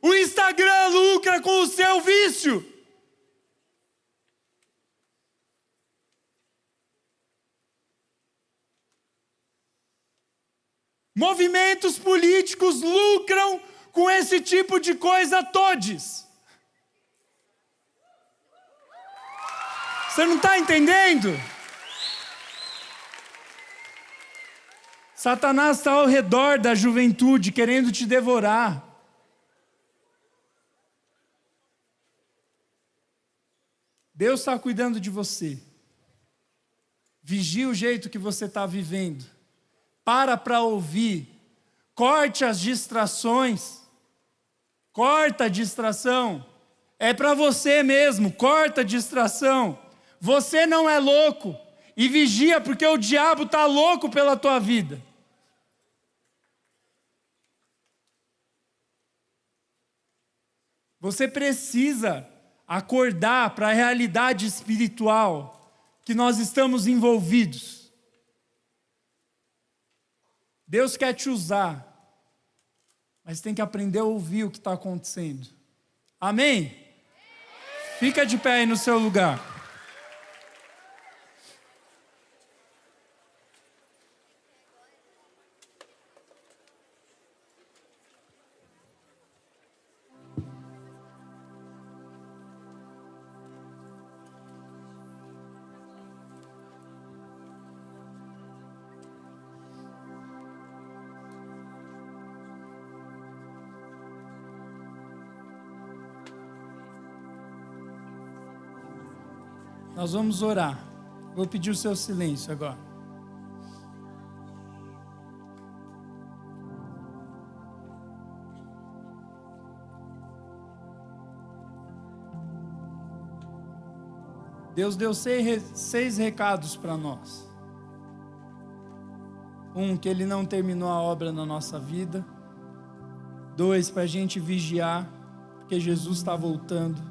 O Instagram lucra com o seu vício. Movimentos políticos lucram com esse tipo de coisa todes. Você não está entendendo? Satanás está ao redor da juventude querendo te devorar. Deus está cuidando de você. Vigie o jeito que você está vivendo. Para ouvir. Corte as distrações. Corta a distração. É para você mesmo. Corta a distração. Você não é louco. E vigia, porque o diabo está louco pela tua vida. Você precisa acordar para a realidade espiritual que nós estamos envolvidos. Deus quer te usar, mas tem que aprender a ouvir o que está acontecendo. Amém? Fica de pé aí no seu lugar. Nós vamos orar. Vou pedir o seu silêncio agora. Deus deu 6 recados para nós. Que Ele não terminou a obra na nossa vida. 2, para a gente vigiar, porque Jesus está voltando.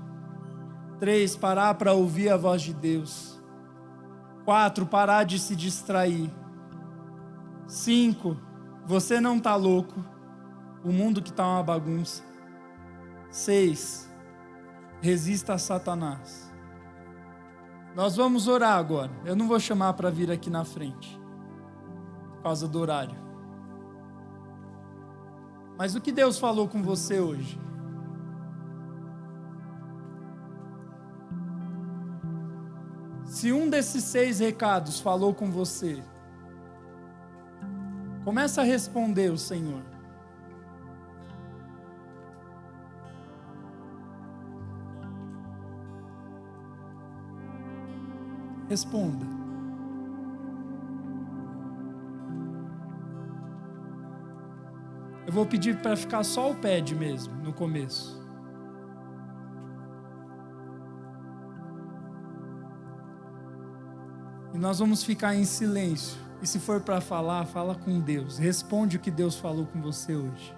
3, parar para ouvir a voz de Deus. 4, parar de se distrair. 5, você não está louco. O mundo que está uma bagunça. 6, resista a Satanás. Nós vamos orar agora. Eu não vou chamar para vir aqui na frente, por causa do horário. Mas o que Deus falou com você hoje? Se um desses 6 recados falou com você, começa a responder o Senhor. Responda. Eu vou pedir para ficar só o pad mesmo, no começo. E nós vamos ficar em silêncio. E se for para falar, fala com Deus. Responde o que Deus falou com você hoje.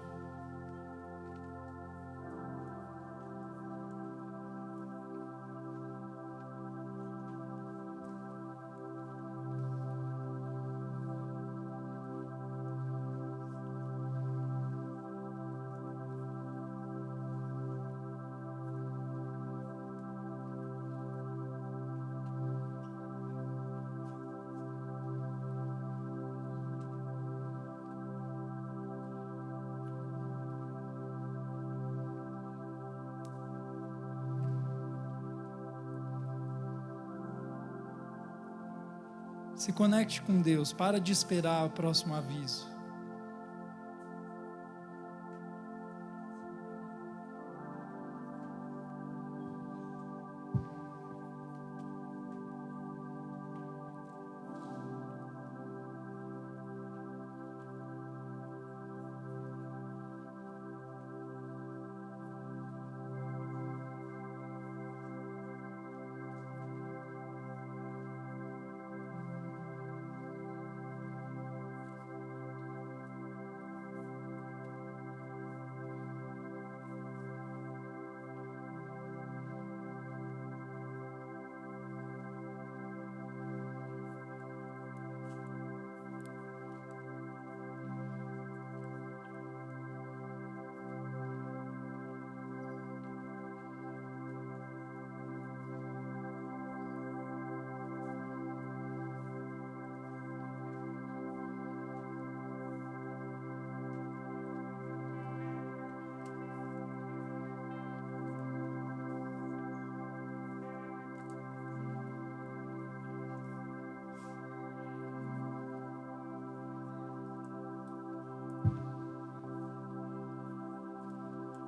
Se conecte com Deus, para de esperar o próximo aviso.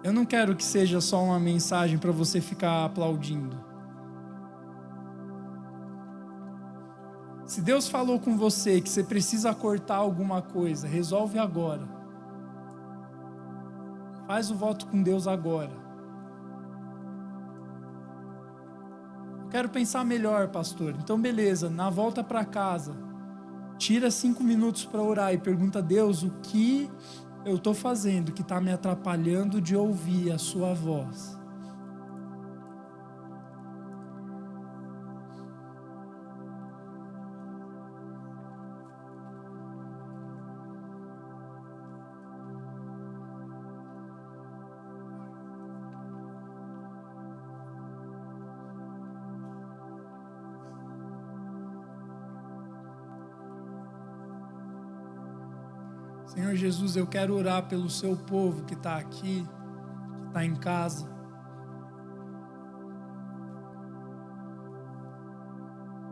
Eu não quero que seja só uma mensagem para você ficar aplaudindo. Se Deus falou com você que você precisa cortar alguma coisa, resolve agora. Faz o voto com Deus agora. Eu quero pensar melhor, pastor. Então beleza, na volta para casa, tira 5 minutos para orar e pergunta a Deus o que eu estou fazendo que está me atrapalhando de ouvir a sua voz. Senhor Jesus, eu quero orar pelo seu povo que está aqui, que está em casa.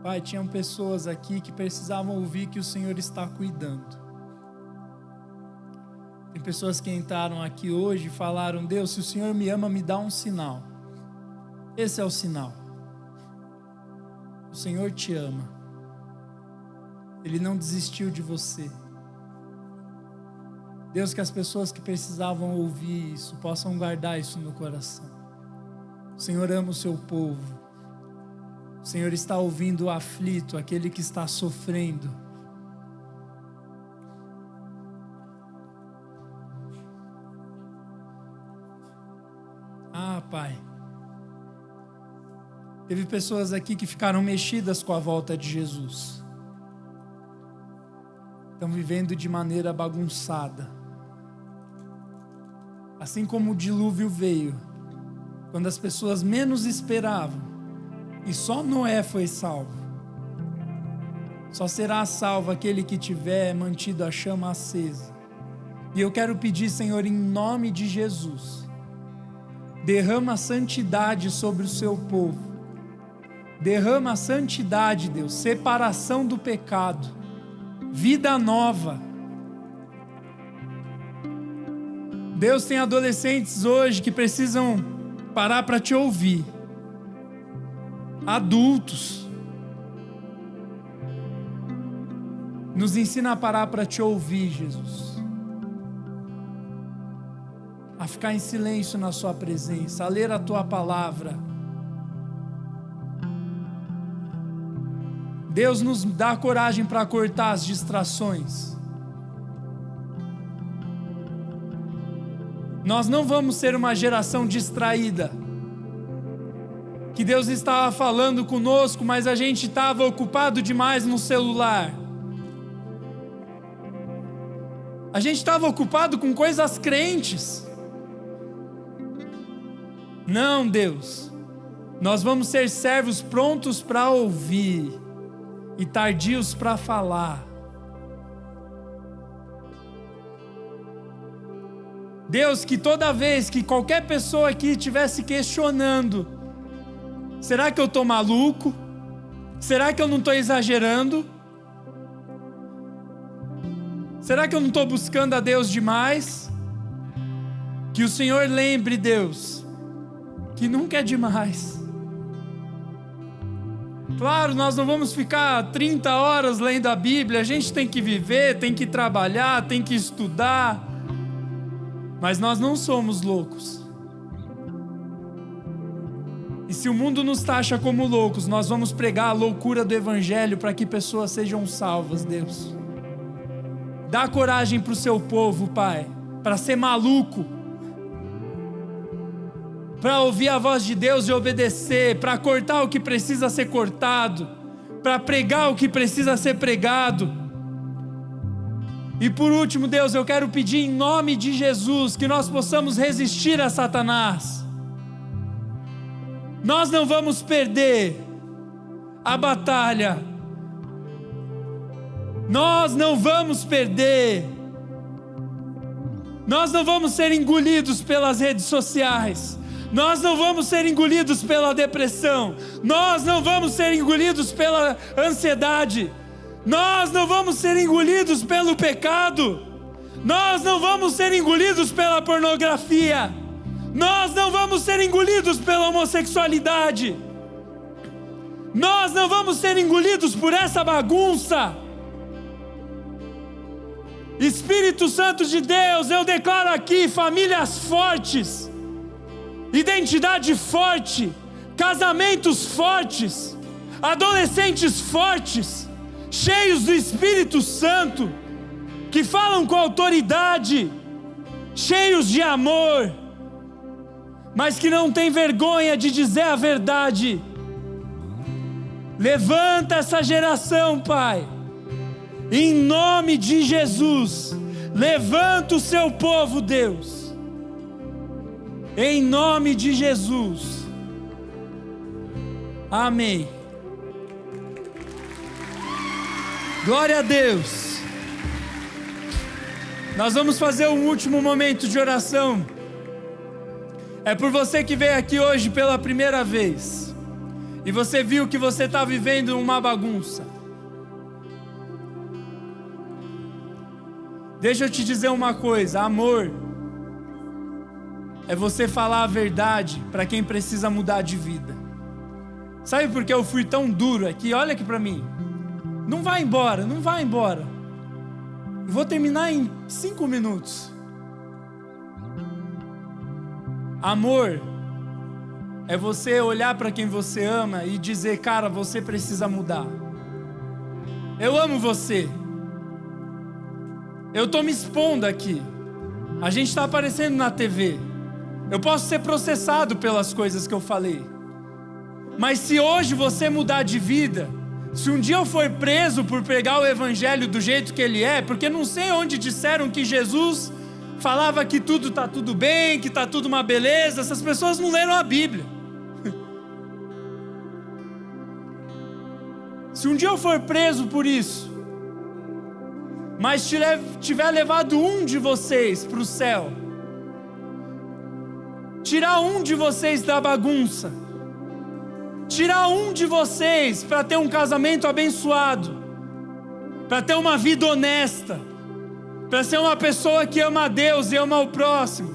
Pai, tinham pessoas aqui que precisavam ouvir que o Senhor está cuidando. Tem pessoas que entraram aqui hoje e falaram: Deus, se o Senhor me ama, me dá um sinal. Esse é o sinal. O Senhor te ama. Ele não desistiu de você. Deus, que as pessoas que precisavam ouvir isso possam guardar isso no coração. O Senhor ama o seu povo. O Senhor está ouvindo o aflito, aquele que está sofrendo. Ah, Pai. Teve pessoas aqui que ficaram mexidas com a volta de Jesus. Estão vivendo de maneira bagunçada. Assim como o dilúvio veio, quando as pessoas menos esperavam, e só Noé foi salvo. Só será salvo aquele que tiver mantido a chama acesa. E eu quero pedir, Senhor, em nome de Jesus, derrama a santidade sobre o seu povo. Derrama a santidade, Deus, separação do pecado, vida nova. Deus, tem adolescentes hoje que precisam parar para te ouvir. Adultos, nos ensina a parar para te ouvir, Jesus. A ficar em silêncio na sua presença, a ler a tua palavra. Deus nos dá coragem para cortar as distrações. Nós não vamos ser uma geração distraída. Que Deus estava falando conosco, mas a gente estava ocupado demais no celular. A gente estava ocupado com coisas crentes. Não, Deus. Nós vamos ser servos prontos para ouvir e tardios para falar. Deus, que toda vez que qualquer pessoa aqui estivesse questionando: será que eu estou maluco? Será que eu não estou exagerando? Será que eu não estou buscando a Deus demais? Que o Senhor lembre, Deus, que nunca é demais. Claro, nós não vamos ficar 30 horas lendo a Bíblia, a gente tem que viver, tem que trabalhar, tem que estudar, mas nós não somos loucos. E se o mundo nos taxa como loucos, nós vamos pregar a loucura do Evangelho para que pessoas sejam salvas, Deus. Dá coragem para o seu povo, Pai, para ser maluco, para ouvir a voz de Deus e obedecer, para cortar o que precisa ser cortado, para pregar o que precisa ser pregado. E por último, Deus, eu quero pedir em nome de Jesus que nós possamos resistir a Satanás. Nós não vamos perder a batalha. Nós não vamos perder. Nós não vamos ser engolidos pelas redes sociais. Nós não vamos ser engolidos pela depressão. Nós não vamos ser engolidos pela ansiedade. Nós não vamos ser engolidos pelo pecado. Nós não vamos ser engolidos pela pornografia. Nós não vamos ser engolidos pela homossexualidade. Nós não vamos ser engolidos por essa bagunça. Espírito Santo de Deus, eu declaro aqui famílias fortes, identidade forte, casamentos fortes, adolescentes fortes, cheios do Espírito Santo, que falam com autoridade, cheios de amor, mas que não têm vergonha de dizer a verdade. Levanta essa geração, Pai, em nome de Jesus. Levanta o seu povo, Deus, em nome de Jesus. Amém. Glória a Deus. Nós vamos fazer um último momento de oração. É por você que veio aqui hoje pela primeira vez e você viu que você está vivendo uma bagunça. Deixa eu te dizer uma coisa: amor é você falar a verdade para quem precisa mudar de vida. Sabe por que eu fui tão duro aqui? Olha aqui para mim. Não vai embora, não vai embora. Eu vou terminar em 5 minutos. Amor é você olhar para quem você ama e dizer: cara, você precisa mudar. Eu amo você. Eu estou me expondo aqui. A gente está aparecendo na TV. Eu posso ser processado pelas coisas que eu falei. Mas se hoje você mudar de vida, se um dia eu for preso por pregar o evangelho do jeito que ele é, porque não sei onde disseram que Jesus falava que tudo está tudo bem, que está tudo uma beleza, essas pessoas não leram a Bíblia. Se um dia eu for preso por isso, mas tiver levado um de vocês para o céu, tirar um de vocês da bagunça, tirar um de vocês para ter um casamento abençoado, para ter uma vida honesta, para ser uma pessoa que ama a Deus e ama o próximo,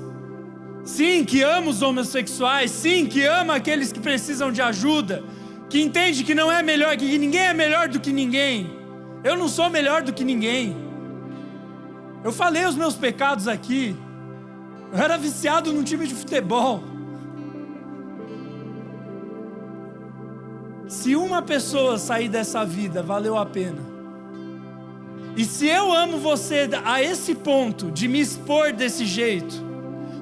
sim, que ama os homossexuais, sim, que ama aqueles que precisam de ajuda, que entende que não é melhor, que ninguém é melhor do que ninguém. Eu não sou melhor do que ninguém. Eu falei os meus pecados aqui. Eu era viciado num time de futebol. Se uma pessoa sair dessa vida, valeu a pena. E se eu amo você a esse ponto de me expor desse jeito,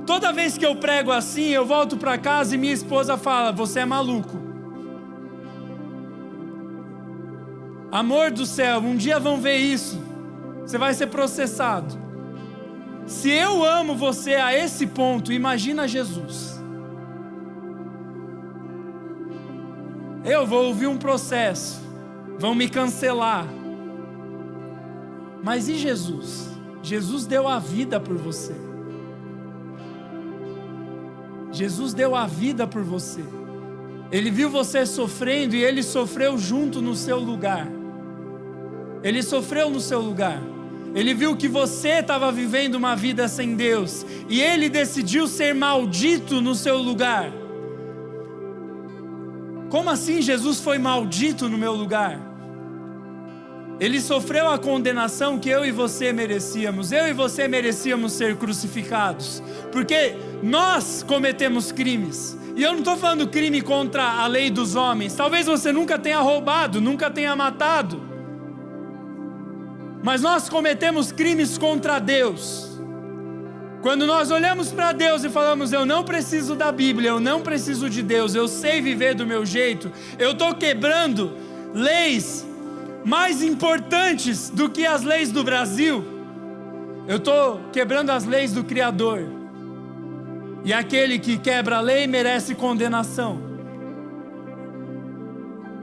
toda vez que eu prego assim, eu volto para casa e minha esposa fala: você é maluco. Amor do céu, um dia vão ver isso. Você vai ser processado. Se eu amo você a esse ponto, imagina Jesus. Eu vou ouvir um processo, vão me cancelar. Mas e Jesus? Jesus deu a vida por você. Jesus deu a vida por você. Ele viu você sofrendo e Ele sofreu junto no seu lugar. Ele sofreu no seu lugar. Ele viu que você estava vivendo uma vida sem Deus e Ele decidiu ser maldito no seu lugar. Como assim Jesus foi maldito no meu lugar? Ele sofreu a condenação que eu e você merecíamos. Eu e você merecíamos ser crucificados, porque nós cometemos crimes. E eu não estou falando crime contra a lei dos homens. Talvez você nunca tenha roubado, nunca tenha matado, mas nós cometemos crimes contra Deus. Quando nós olhamos para Deus e falamos: eu não preciso da Bíblia, eu não preciso de Deus, eu sei viver do meu jeito, eu estou quebrando leis mais importantes do que as leis do Brasil. Eu estou quebrando as leis do Criador. E aquele que quebra a lei merece condenação.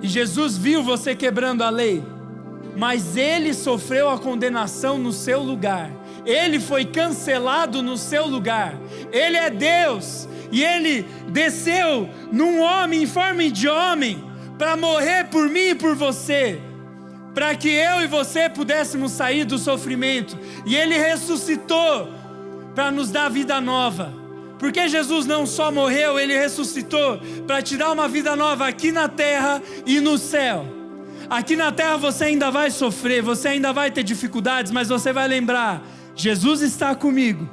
E Jesus viu você quebrando a lei, mas Ele sofreu a condenação no seu lugar. Ele foi cancelado no seu lugar. Ele é Deus e Ele desceu num homem, em forma de homem, para morrer por mim e por você, para que eu e você pudéssemos sair do sofrimento. E Ele ressuscitou para nos dar vida nova. Porque Jesus não só morreu, Ele ressuscitou para te dar uma vida nova aqui na terra e no céu. Aqui na terra você ainda vai sofrer, você ainda vai ter dificuldades, mas você vai lembrar: Jesus está comigo,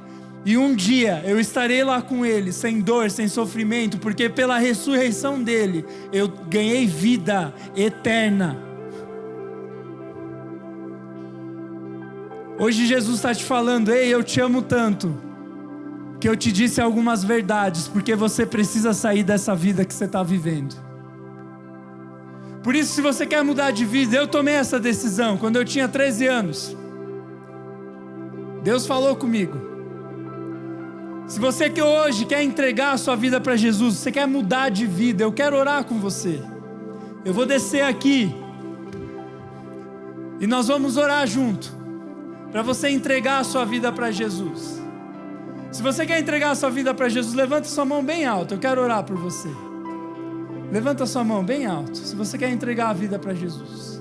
e um dia eu estarei lá com Ele, sem dor, sem sofrimento, porque pela ressurreição dEle, eu ganhei vida eterna. Hoje Jesus está te falando: ei, eu te amo tanto, que eu te disse algumas verdades, porque você precisa sair dessa vida que você está vivendo. Por isso, se você quer mudar de vida, eu tomei essa decisão quando eu tinha 13 anos. Deus falou comigo. Se você que hoje quer entregar a sua vida para Jesus, você quer mudar de vida, eu quero orar com você. Eu vou descer aqui e nós vamos orar junto, para você entregar a sua vida para Jesus. Se você quer entregar a sua vida para Jesus, levanta sua mão bem alta, eu quero orar por você. Levanta sua mão bem alto, se você quer entregar a vida para Jesus.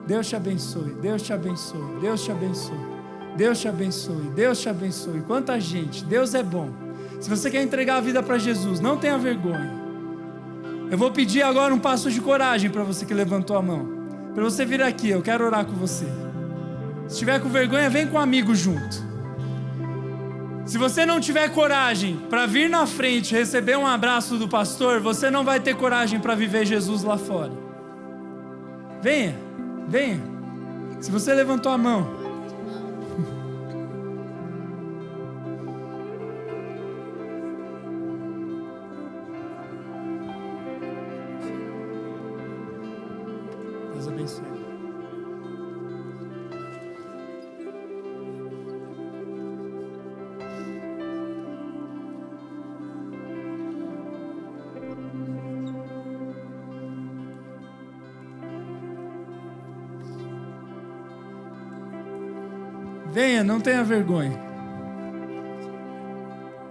Deus te abençoe, Deus te abençoe, Deus te abençoe, Deus te abençoe, Deus te abençoe. Quanta gente, Deus é bom. Se você quer entregar a vida para Jesus, não tenha vergonha. Eu vou pedir agora um passo de coragem para você que levantou a mão. Para você vir aqui, eu quero orar com você. Se tiver com vergonha, vem com um amigo junto. Se você não tiver coragem para vir na frente receber um abraço do pastor, você não vai ter coragem para viver Jesus lá fora. Venha, venha. Se você levantou a mão. Deus abençoe. Venha, não tenha vergonha.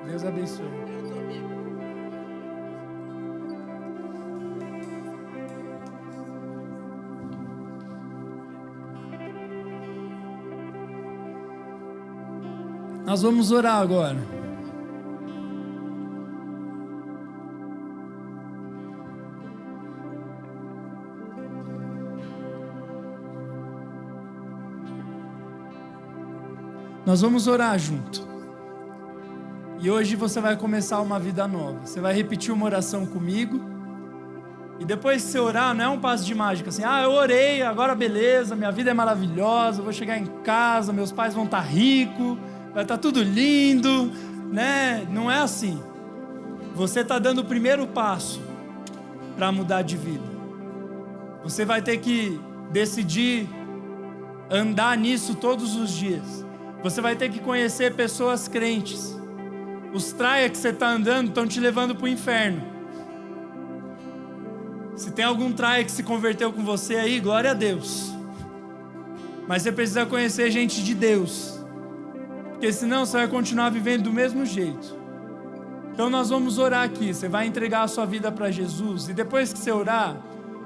Deus abençoe. Nós vamos orar agora. Nós vamos orar junto. E hoje você vai começar uma vida nova. Você vai repetir uma oração comigo. E depois que você orar, não é um passo de mágica assim, eu orei, agora beleza, minha vida é maravilhosa, eu vou chegar em casa, meus pais vão estar ricos, vai estar tudo lindo, né? Não é assim. Você está dando o primeiro passo para mudar de vida. Você vai ter que decidir andar nisso todos os dias. Você vai ter que conhecer pessoas crentes. Os traia que você está andando estão te levando para o inferno. Se tem algum traia que se converteu com você aí, glória a Deus. Mas você precisa conhecer gente de Deus. Porque senão você vai continuar vivendo do mesmo jeito. Então nós vamos orar aqui. Você vai entregar a sua vida para Jesus. E depois que você orar,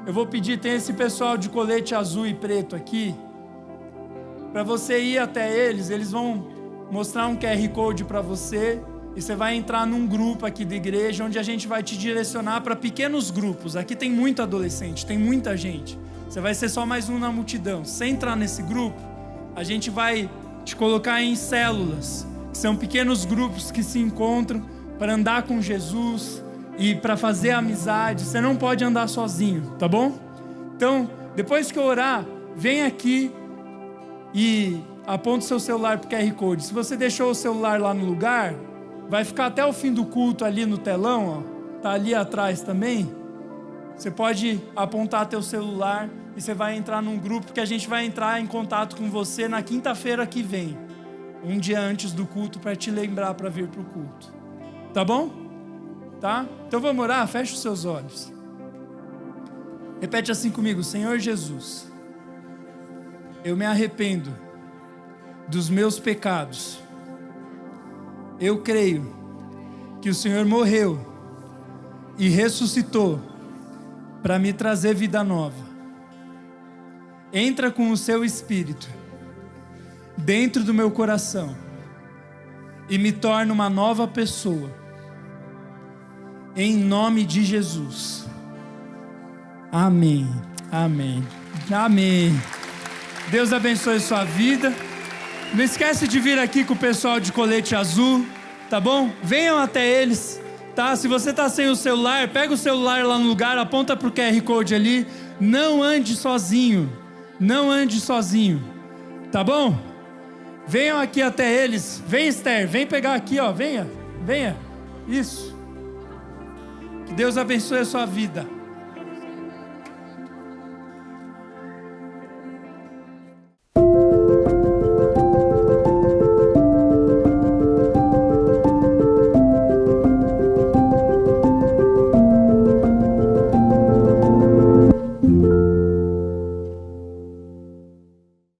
eu vou pedir, tem esse pessoal de colete azul e preto aqui. Para você ir até eles, eles vão mostrar um QR Code para você e você vai entrar num grupo aqui da igreja onde a gente vai te direcionar para pequenos grupos. Aqui tem muito adolescente, tem muita gente. Você vai ser só mais um na multidão. Se você entrar nesse grupo, a gente vai te colocar em células, que são pequenos grupos que se encontram para andar com Jesus e para fazer amizade. Você não pode andar sozinho, tá bom? Então, depois que eu orar, vem aqui e aponta o seu celular para o QR Code. Se você deixou o celular lá no lugar, vai ficar até o fim do culto ali no telão, ó. Tá ali atrás também. Você pode apontar teu celular e você vai entrar num grupo que a gente vai entrar em contato com você na quinta-feira que vem, um dia antes do culto, para te lembrar para vir para o culto. Tá bom? Tá? Então vamos orar? Fecha os seus olhos. Repete assim comigo: Senhor Jesus, eu me arrependo dos meus pecados. Eu creio que o Senhor morreu e ressuscitou para me trazer vida nova. Entra com o seu Espírito dentro do meu coração e me torna uma nova pessoa. Em nome de Jesus. Amém. Amém. Amém. Deus abençoe sua vida. Não esquece de vir aqui com o pessoal de colete azul, tá bom? Venham até eles, tá? Se você tá sem o celular, pega o celular lá no lugar, aponta pro QR Code ali. Não ande sozinho. Não ande sozinho, tá bom? Venham aqui até eles. Vem, Esther, vem pegar aqui, ó. Venha, venha. Isso. Que Deus abençoe a sua vida.